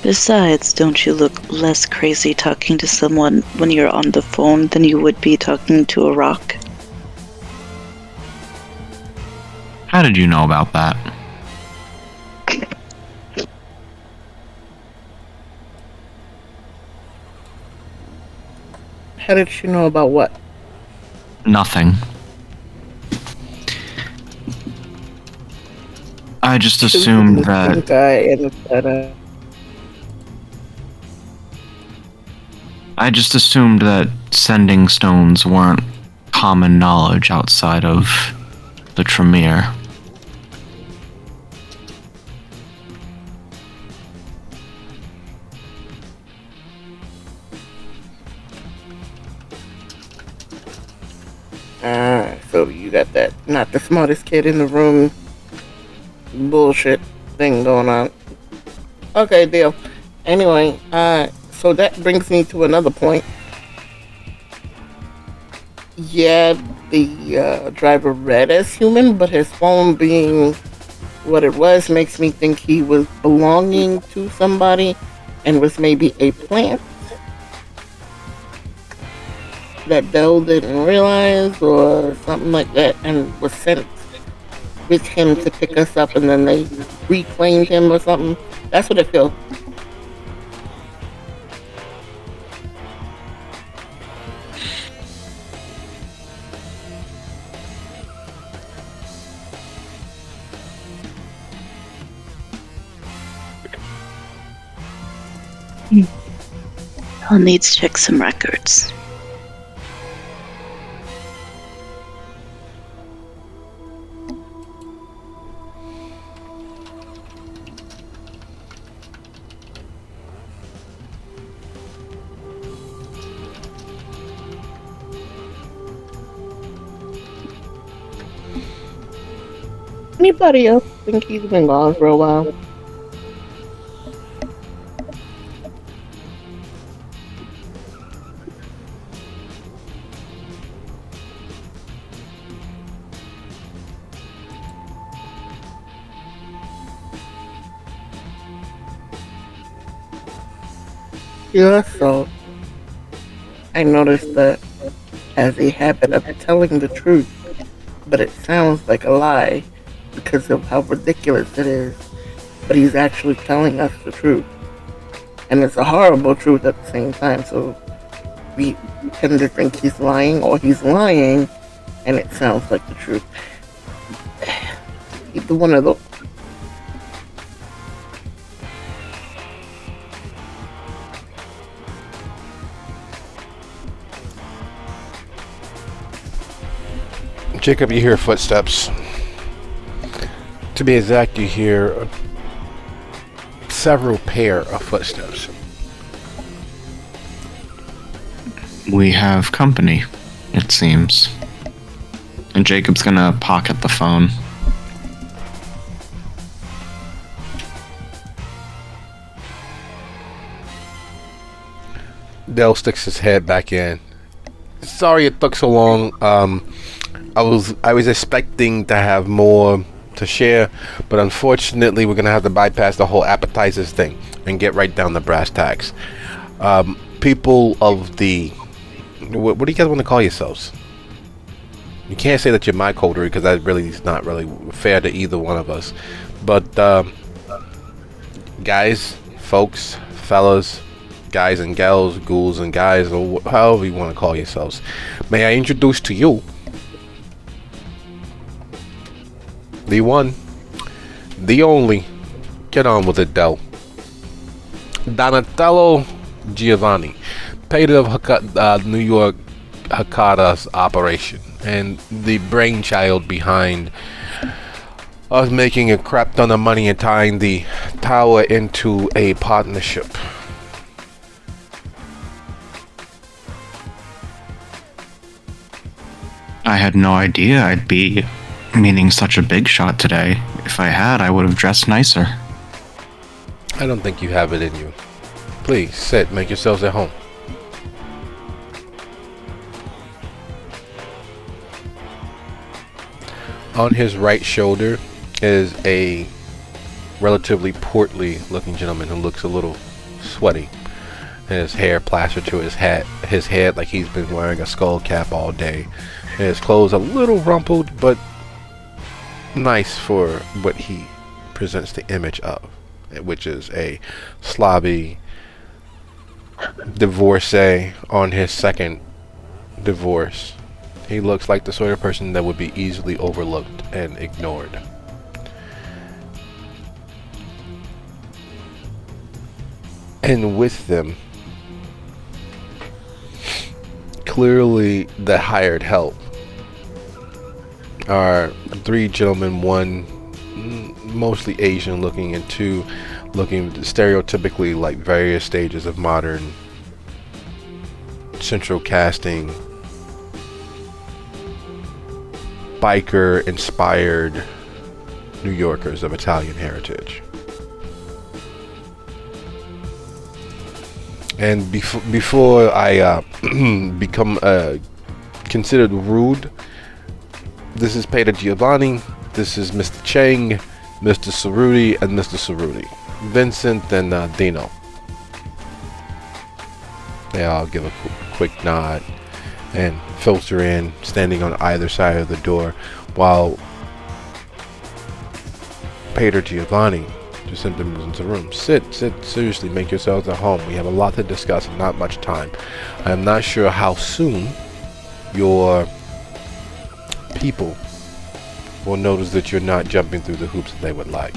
Besides, don't you look less crazy talking to someone when you're on the phone than you would be talking to a rock? How did you know about that? How did she know about what? Nothing. I just assumed that... I just assumed that sending stones weren't common knowledge outside of the Tremere. So you got that not the smartest kid in the room bullshit thing going on. Okay, deal. Anyway, so that brings me to another point. Yeah, the driver read as human, but his phone being what it was makes me think he was belonging to somebody and was maybe a plant that Dell didn't realize or something like that, and was sent with him to pick us up, and then they reclaimed him or something. That's what it feels. I'll need to check some records. Anybody else think he's been gone for a while? Yeah, so I noticed that has a habit of telling the truth, but it sounds like a lie because of how ridiculous it is. But he's actually telling us the truth, and it's a horrible truth at the same time. So we tend to think he's lying, or he's lying, and it sounds like the truth. Either one of those. Jacob, you hear footsteps. To be exact, you hear several pair of footsteps. We have company, it seems. And Jacob's gonna pocket the phone. Dell sticks his head back in. Sorry it took so long. I was expecting to have more to share, but unfortunately we're gonna have to bypass the whole appetizers thing and get right down to brass tacks. People of the what do you guys want to call yourselves? You can't say that you're my coterie because that really is not really fair to either one of us. But guys, folks, fellas, guys and gals, ghouls and guys, or however you want to call yourselves, may I introduce to you the one, the only, get on with it, Del, Donatello Giovanni, patron of New York Hakata's operation, and the brainchild behind us making a crap ton of money and tying the tower into a partnership. I had no idea I'd be meeting such a big shot today. If I had, I would have dressed nicer. I don't think you have it in you. Please, sit, make yourselves at home. On his right shoulder is a relatively portly looking gentleman who looks a little sweaty. His hair plastered to his head like he's been wearing a skull cap all day. And his clothes a little rumpled, but nice for what he presents the image of, which is a slobby divorcee on his second divorce. He looks like the sort of person that would be easily overlooked and ignored. And with them, clearly the hired help, are three gentlemen, one mostly Asian looking and two looking stereotypically like various stages of modern central casting biker inspired New Yorkers of Italian heritage. And before I become considered rude, this is Peter Giovanni, this is Mr. Chang, Mr. Cerruti, and Mr. Cerruti. Vincent and Dino. They all give a quick nod and filter in, standing on either side of the door, while Peter Giovanni just simply moves into the room. Sit, seriously, make yourselves at home. We have a lot to discuss and not much time. I am not sure how soon your people will notice that you're not jumping through the hoops that they would like.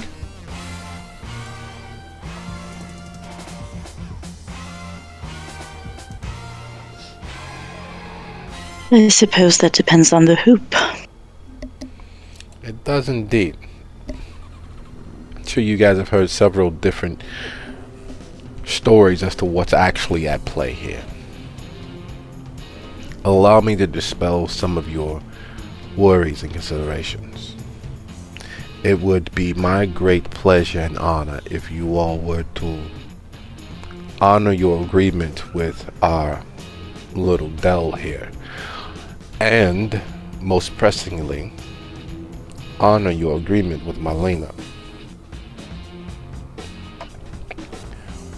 I suppose that depends on the hoop. It does indeed. I'm sure you guys have heard several different stories as to what's actually at play here. Allow me to dispel some of your worries and considerations. It would be my great pleasure and honor if you all were to honor your agreement with our little Dell here, and most pressingly, honor your agreement with Marlena.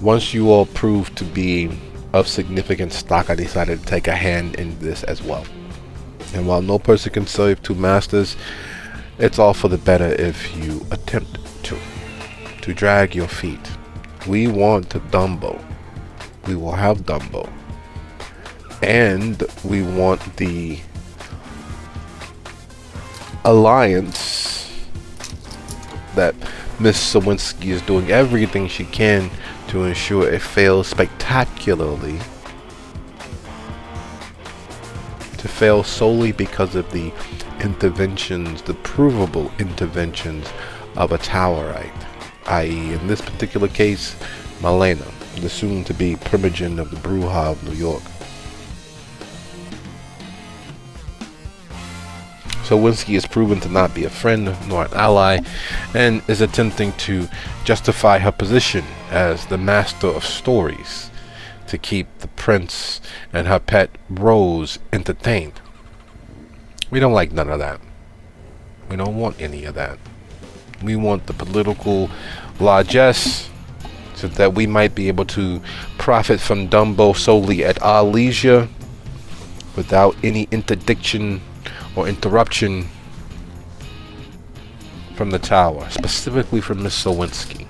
Once you all prove to be of significant stock, I decided to take a hand in this as well. And while no person can serve two masters, it's all for the better if you attempt to drag your feet. We want Dumbo. We will have Dumbo. And we want the alliance that Miss Sawinski is doing everything she can to ensure it fails spectacularly, to fail solely because of the interventions, the provable interventions of a Towerite, i.e. in this particular case, Malena, the soon-to-be primogen of the Brujah of New York. Sawinski is proven to not be a friend nor an ally, and is attempting to justify her position as the master of stories to keep the prince and her pet Rose entertained. We don't like none of that. We don't want any of that. We want the political largesse so that we might be able to profit from Dumbo solely at our leisure without any interdiction or interruption from the tower, specifically from Miss Sawinski.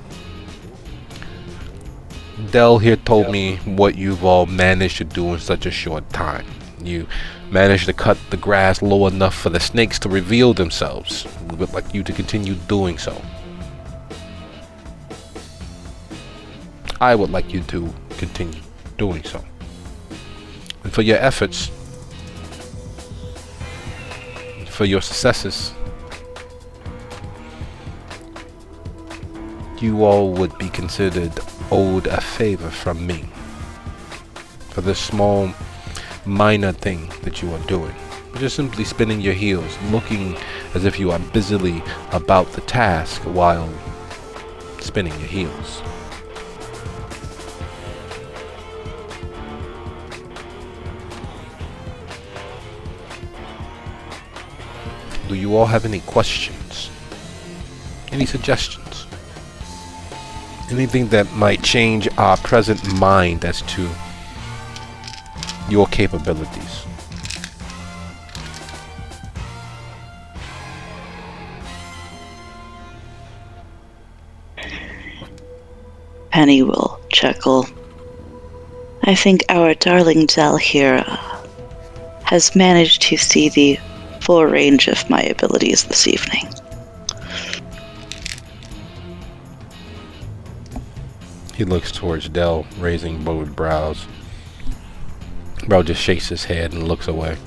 Dell here told me what you've all managed to do in such a short time. You managed to cut the grass low enough for the snakes to reveal themselves. We would like you to continue doing so. I would like you to continue doing so. And for your efforts, for your successes, you all would be considered owed a favor from me for this small minor thing that you are doing. but just simply spinning your heels, looking as if you are busily about the task while spinning your heels. Do you all have any questions? Any suggestions? Anything that might change our present mind as to your capabilities? Penny will chuckle. I think our darling Dell here has managed to see the full range of my abilities this evening. He looks towards Dell, raising bowed brows. Bro just shakes his head and looks away.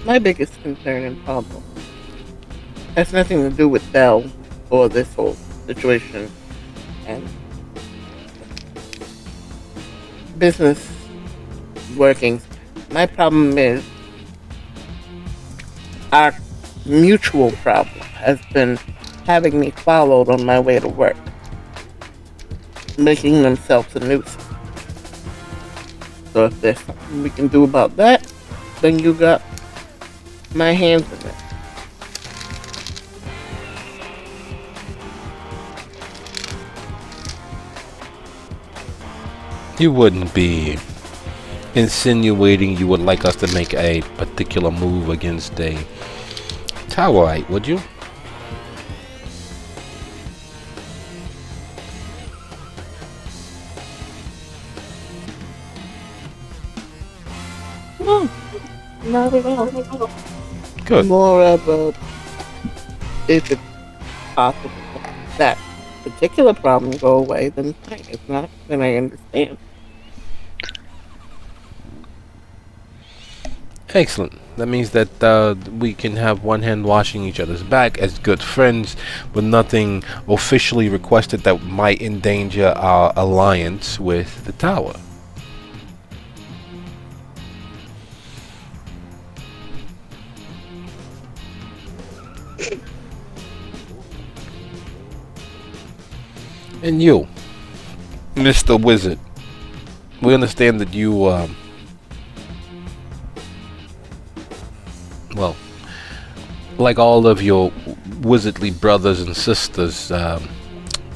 My biggest concern and problem has nothing to do with Bell or this whole situation and business workings. My problem is our mutual problem has been having me followed on my way to work, making themselves a nuisance. So if there's something we can do about that, then you got my hands in it. You wouldn't be insinuating you would like us to make a particular move against a Towerite, would you? No, not at all. Good. More of a, if it's possible, that particular problem go away, then fine. If not, then I understand. Excellent. That means that we can have one hand washing each other's back as good friends, with nothing officially requested that might endanger our alliance with the tower. And you, Mr. Wizard, we understand that you, well, like all of your wizardly brothers and sisters,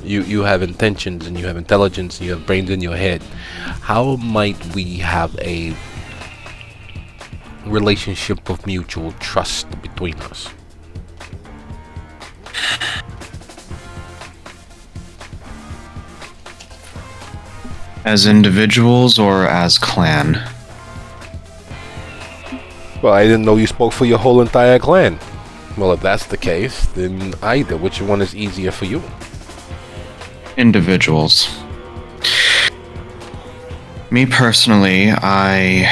you have intentions and you have intelligence and you have brains in your head. How might we have a relationship of mutual trust between us? As individuals or as clan? Well, I didn't know you spoke for your whole entire clan. Well, if that's the case, then either. Which one is easier for you? Individuals. Me personally, I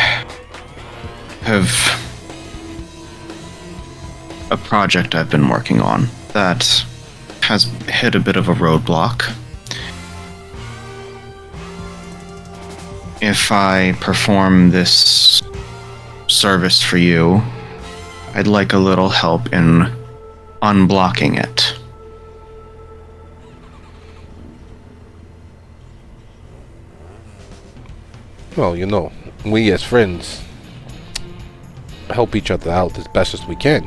have a project I've been working on that has hit a bit of a roadblock. If I perform this service for you, I'd like a little help in unblocking it. Well, you know, we as friends help each other out as best as we can.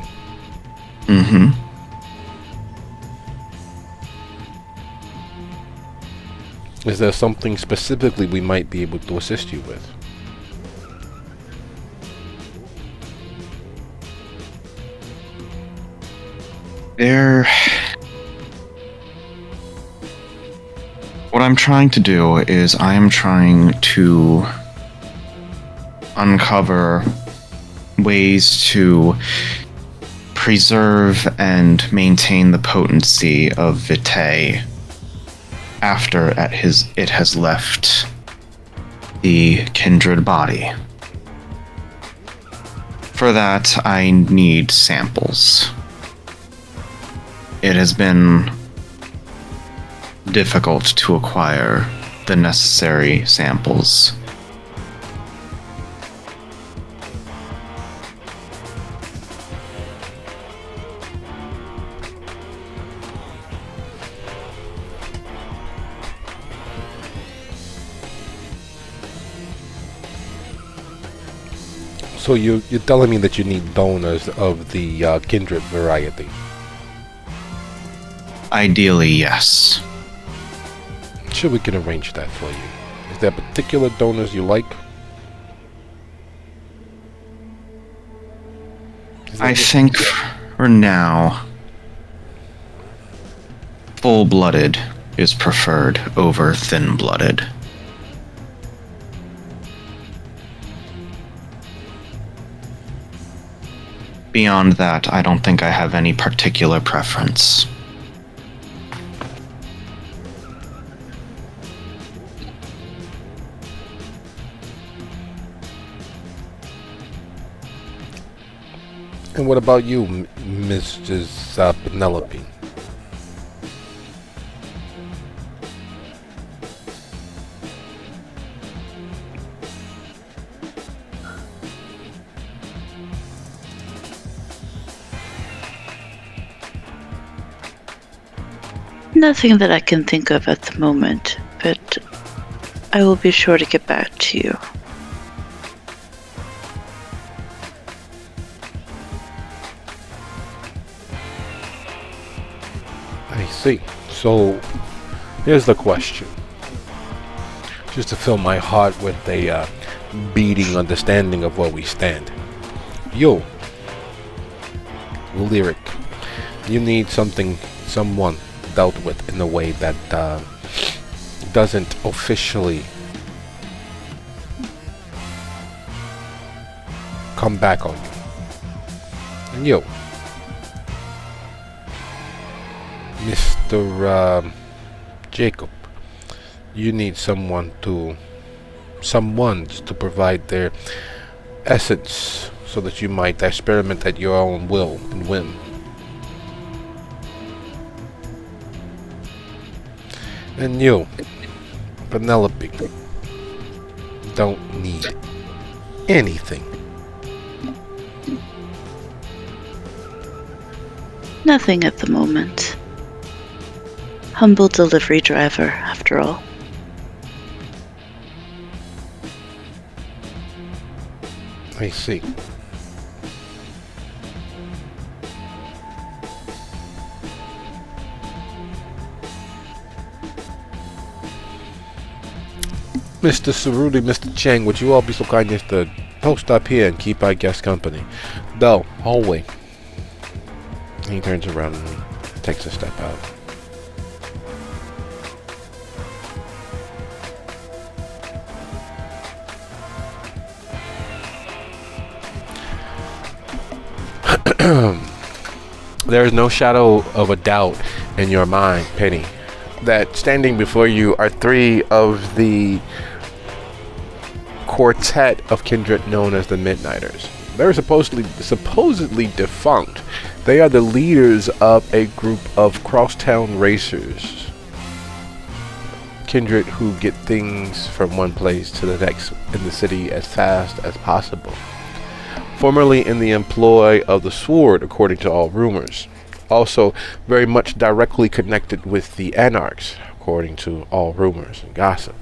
Mm-hmm. Is there something specifically we might be able to assist you with? What I'm trying to do is I am trying to uncover ways to preserve and maintain the potency of Vitae after it has left the kindred body. For that, I need samples. It has been difficult to acquire the necessary samples. So you're telling me that you need donors of the kindred variety? Ideally, yes. Sure, we can arrange that for you. Is there particular donors you like? I think for now, full-blooded is preferred over thin-blooded. Beyond that, I don't think I have any particular preference. And what about you, Mrs. Penelope? Nothing that I can think of at the moment, but I will be sure to get back to you. I see. So, here's the question. Just to fill my heart with a beating understanding of where we stand. You, Lyric, you need someone dealt with in a way that doesn't officially come back on you. And you, Mr. Jacob, you need someone's to provide their essence so that you might experiment at your own will and whim. And you, Penelope, don't need anything. Nothing at the moment. Humble delivery driver, after all. I see. Mr. Cerruti, Mr. Chang, would you all be so kind as to post up here and keep our guest company? Though, hallway. He turns around and takes a step out. There is no shadow of a doubt in your mind, Penny, that standing before you are three of the quartet of kindred known as the Midnighters. They're supposedly defunct. They are the leaders of a group of crosstown racers. Kindred who get things from one place to the next in the city as fast as possible. Formerly in the employ of the Sword, according to all rumors. Also very much directly connected with the Anarchs, according to all rumors and gossip.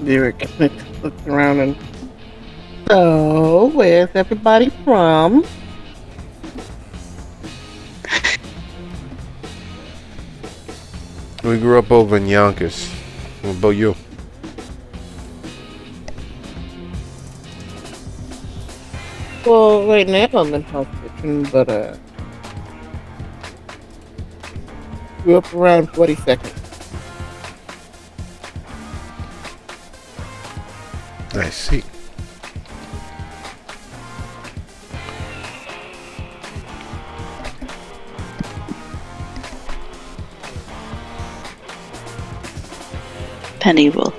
Lyric looks around and, so, where's everybody from? We grew up over in Yonkers. What about you? Well, right now I'm in House Kitchen, but, grew up around 42nd. I see. Penny will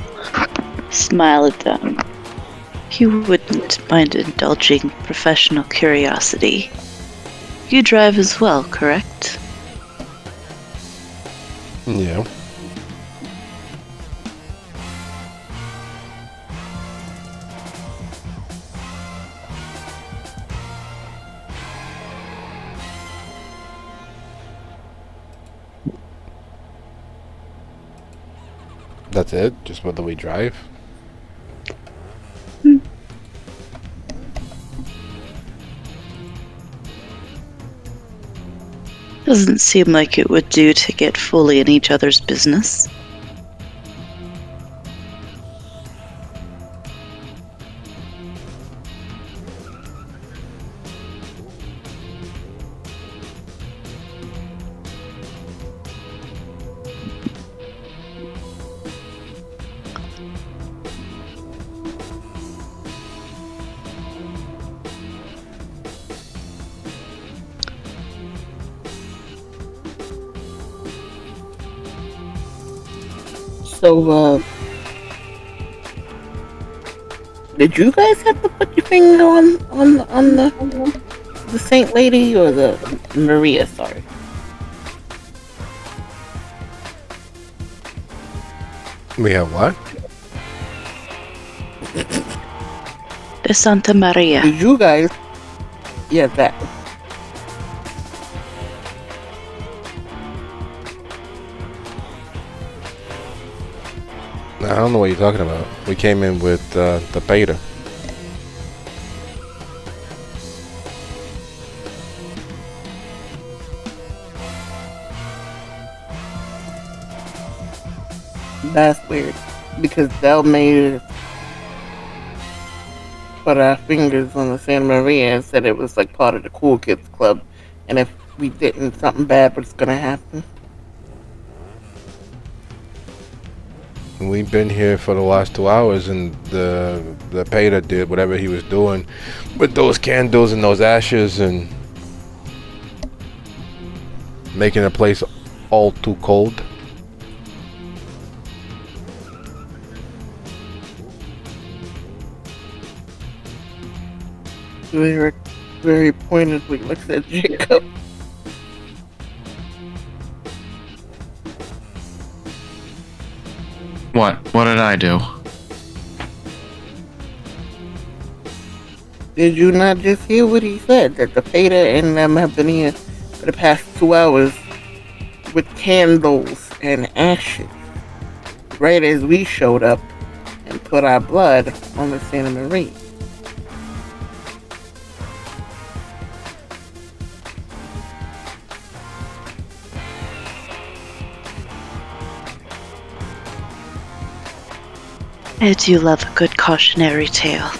smile at them. You wouldn't mind indulging professional curiosity. You drive as well, correct? Yeah. That's it? Just whether we drive? Doesn't seem like it would do to get fully in each other's business. So, did you guys have to put your finger on the Saint Lady or the Maria? Sorry. We have what? The Santa Maria. Did you guys? Yeah, that. I don't know what you're talking about. We came in with the beta. That's weird because Del made us put our fingers on the Santa Maria and said it was like part of the cool kids club, and if we didn't, something bad was gonna happen. We've been here for the last 2 hours, and the beta did whatever he was doing with those candles and those ashes and making the place all too cold. Lyric very pointedly looks at Jacob. What? What did I do? Did you not just hear what he said? That the Feta and them have been here for the past 2 hours with candles and ashes. Right as we showed up and put our blood on the Santa Maria. I do love a good cautionary tale.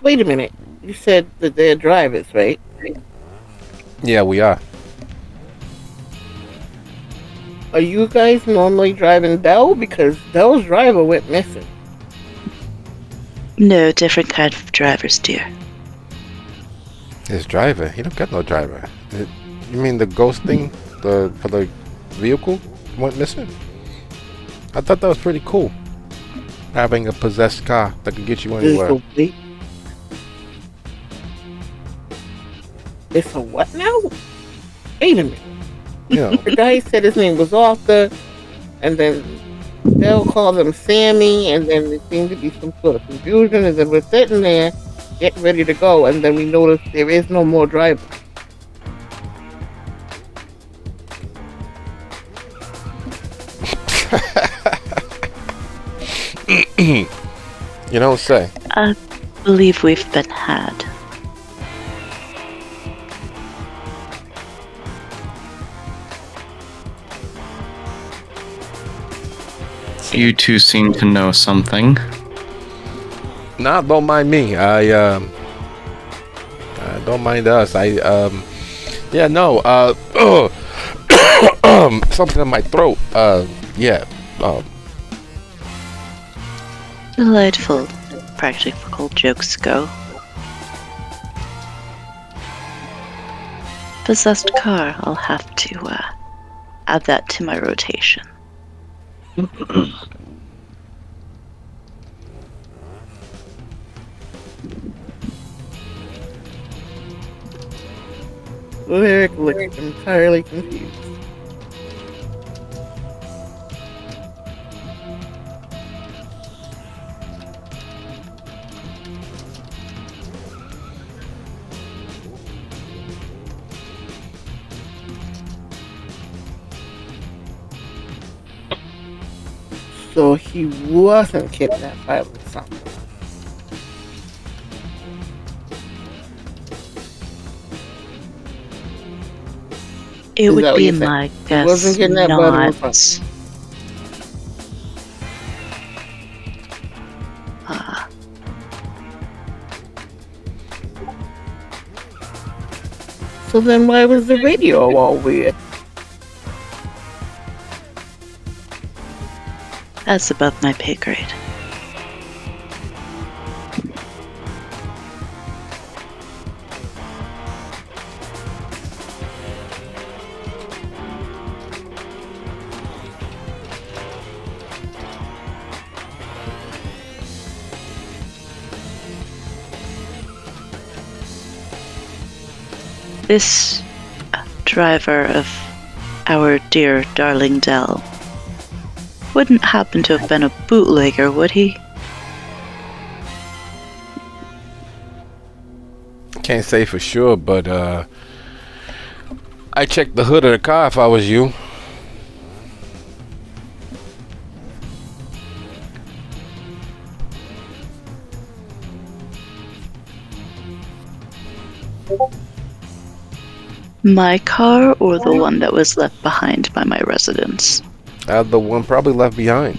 Wait a minute. You said that they're drivers, right? Yeah, we are. Are you guys normally driving Dell? Because Dell's driver went missing. No, different kind of drivers, dear. His driver? He don't got no driver. You mean the ghost thing? For the vehicle went missing? I thought that was pretty cool. Having a possessed car that can get you anywhere. It's a what now? Wait a minute. Yeah. The guy said his name was Arthur, and then they'll call him Sammy, and then there seemed to be some sort of confusion, and then we're sitting there getting ready to go, and then we notice there is no more driver. You don't say. I believe we've been had. You two seem to know something. Nah, don't mind me. Don't mind us. Yeah, no. Something in my throat. Yeah. Delightful practical jokes go. Possessed car, I'll have to add that to my rotation. Lyric looks entirely confused. So he wasn't kidnapped by something. It Is would that what be you think? my He guess wasn't kidnapped by the not. Wolfpack. So then why was the radio all weird? That's above my pay grade. This driver of our dear darling Dell wouldn't happen to have been a bootlegger, would he? Can't say for sure, but I checked the hood of the car if I was you. My car or the one that was left behind by my residence? The one probably left behind.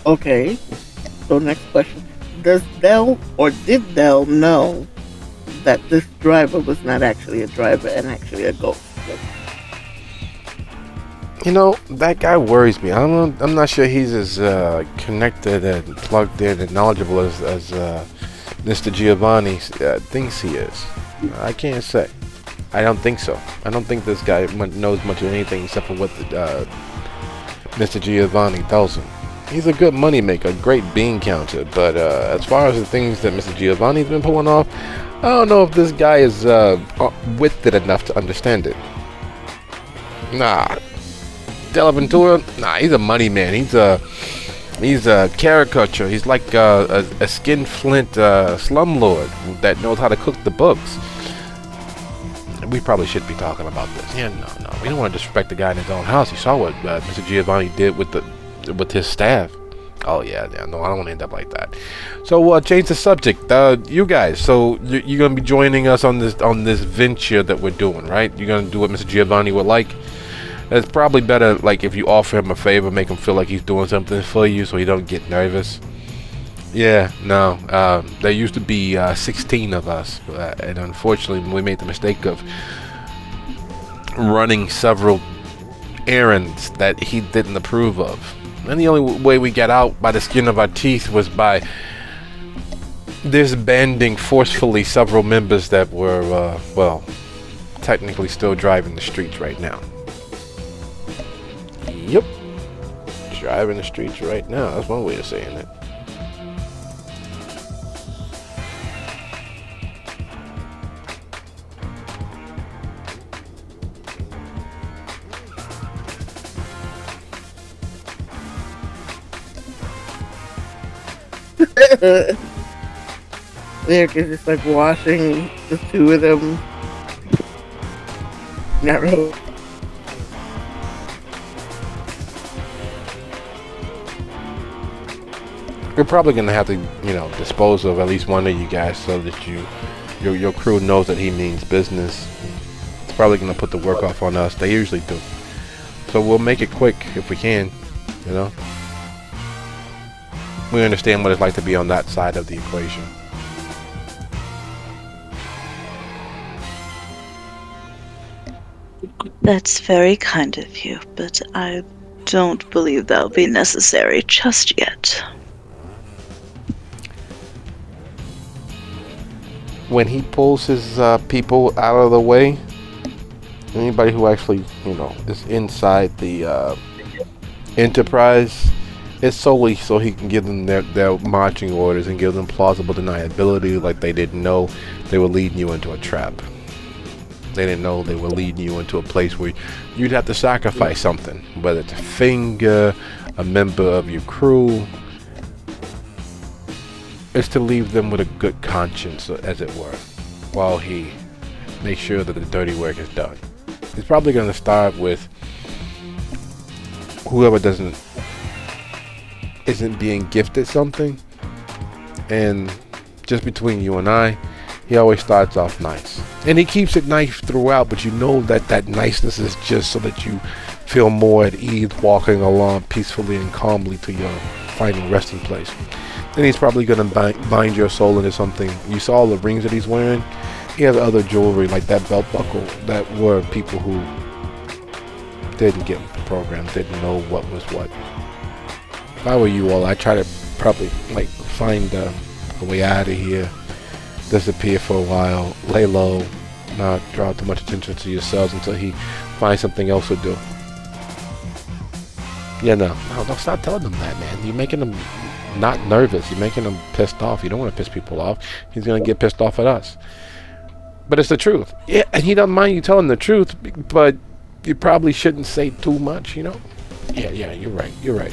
Okay. So next question. Does Dell or did Dell know that this driver was not actually a driver and actually a ghost? You know, that guy worries me. I'm not sure he's as connected and plugged in and knowledgeable as Mr. Giovanni thinks he is. I can't say. I don't think so. I don't think this guy knows much of anything except for what Mr. Giovanni tells him. He's a good moneymaker, great bean counter, but as far as the things that Mr. Giovanni's been pulling off, I don't know if this guy is witted enough to understand it. Nah. Delaventura, nah, he's a money man. He's a caricature. He's like a skinflint slumlord that knows how to cook the books. We probably shouldn't be talking about this. Yeah, no. We don't want to disrespect the guy in his own house. You saw what Mr. Giovanni did with his staff. Oh yeah, no, I don't want to end up like that. So change the subject. You guys, so you're gonna be joining us on this venture that we're doing, right? You're gonna do what Mr. Giovanni would like. It's probably better, like, if you offer him a favor, make him feel like he's doing something for you so he don't get nervous. Yeah, no. There used to be 16 of us, and unfortunately we made the mistake of running several errands that he didn't approve of. And the only way we got out by the skin of our teeth was by disbanding forcefully several members that were, well, technically still driving the streets right now. Yep. Driving the streets right now. That's one way of saying it. Lyric is just like watching the two of them. Not really. we're probably gonna have to, dispose of at least one of you guys so that your crew knows that he means business. It's probably gonna put the work off on us. They usually do. So we'll make it quick if we can. We understand what it's like to be on that side of the equation. That's very kind of you, but I don't believe that'll be necessary just yet. When he pulls his people out of the way, anybody who actually, is inside the Enterprise, it's solely so he can give them their marching orders and give them plausible deniability, like they didn't know they were leading you into a trap. They didn't know they were leading you into a place where you'd have to sacrifice something, whether it's a finger, a member of your crew. It's to leave them with a good conscience, as it were, while he makes sure that the dirty work is done. He's probably going to start with whoever isn't being gifted something, and just between you and I, he always starts off nice, and he keeps it nice throughout, but that niceness is just so that you feel more at ease walking along peacefully and calmly to your final resting place. Then he's probably going to bind your soul into something. You saw the rings that he's wearing. He has other jewelry like that belt buckle that were people who didn't get the program, didn't know what was what. If I were you all, I'd try to probably find a way out of here, disappear for a while, lay low, not draw too much attention to yourselves until he finds something else to do. Yeah, no, don't stop telling them that, man. You're making them not nervous. You're making them pissed off. You don't want to piss people off. He's going to get pissed off at us. But it's the truth. Yeah, and he doesn't mind you telling the truth, but you probably shouldn't say too much, Yeah, you're right.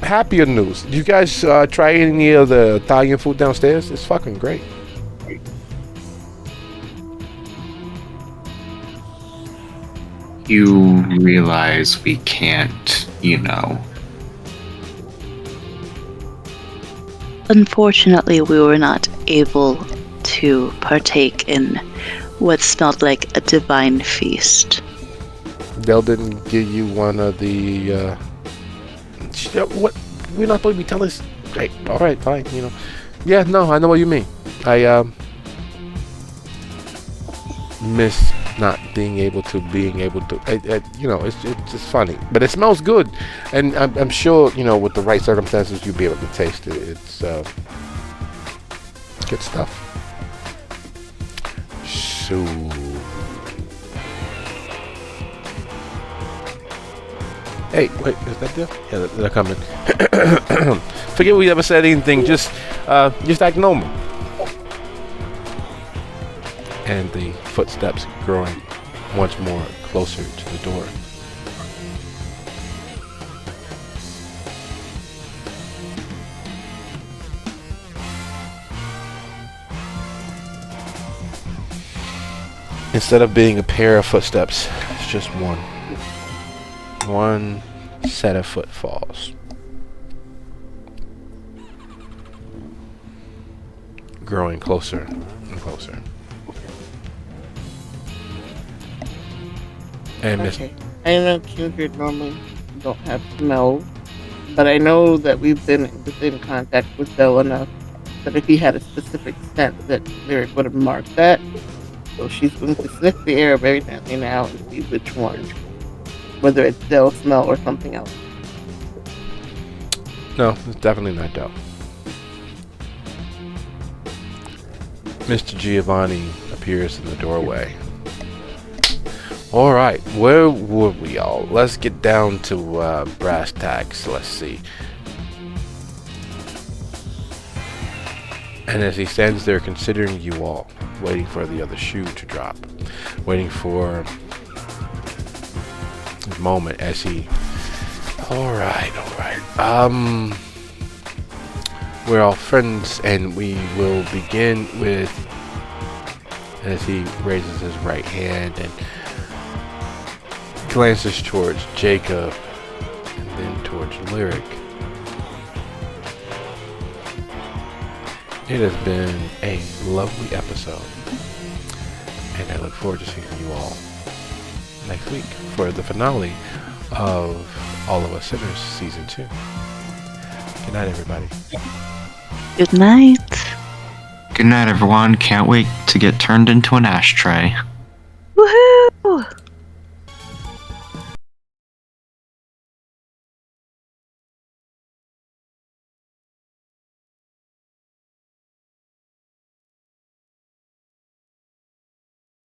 Happier news. You guys try any of the Italian food downstairs? It's fucking great. You realize we can't, Unfortunately, we were not able to partake in what smelled like a divine feast. Dell didn't give you one of the what? We're not supposed to be telling. Hey, all right, fine. Yeah, no, I know what you mean. I miss not being able to. It's just funny, but it smells good, and I'm sure with the right circumstances you'll be able to taste it. It's good stuff. So. Hey, wait, is that there? Yeah, they're coming. Forget we ever said anything, just act normal. And the footsteps growing once more closer to the door. Instead of being a pair of footsteps, it's just one set of footfalls. Growing closer and closer. And okay. I know Kindred normally don't have smell, but I know that we've been within contact with Bell enough that if he had a specific scent that Lyric would have marked that. So she's going to sniff the air very gently now and see which one. Whether it's Dell smell or something else. No, it's definitely not Dell. Mr. Giovanni appears in the doorway. Alright, where were we all? Let's get down to brass tacks. Let's see. And as he stands there considering you all, waiting for the other shoe to drop, waiting for his moment as he... Alright. We're all friends, and we will begin with, as he raises his right hand and glances towards Jacob and then towards Lyric. It has been a lovely episode, and I look forward to seeing you all next week for the finale of All of Us Sinners Season 2. Good night, everybody. Good night. Good night, everyone. Can't wait to get turned into an ashtray.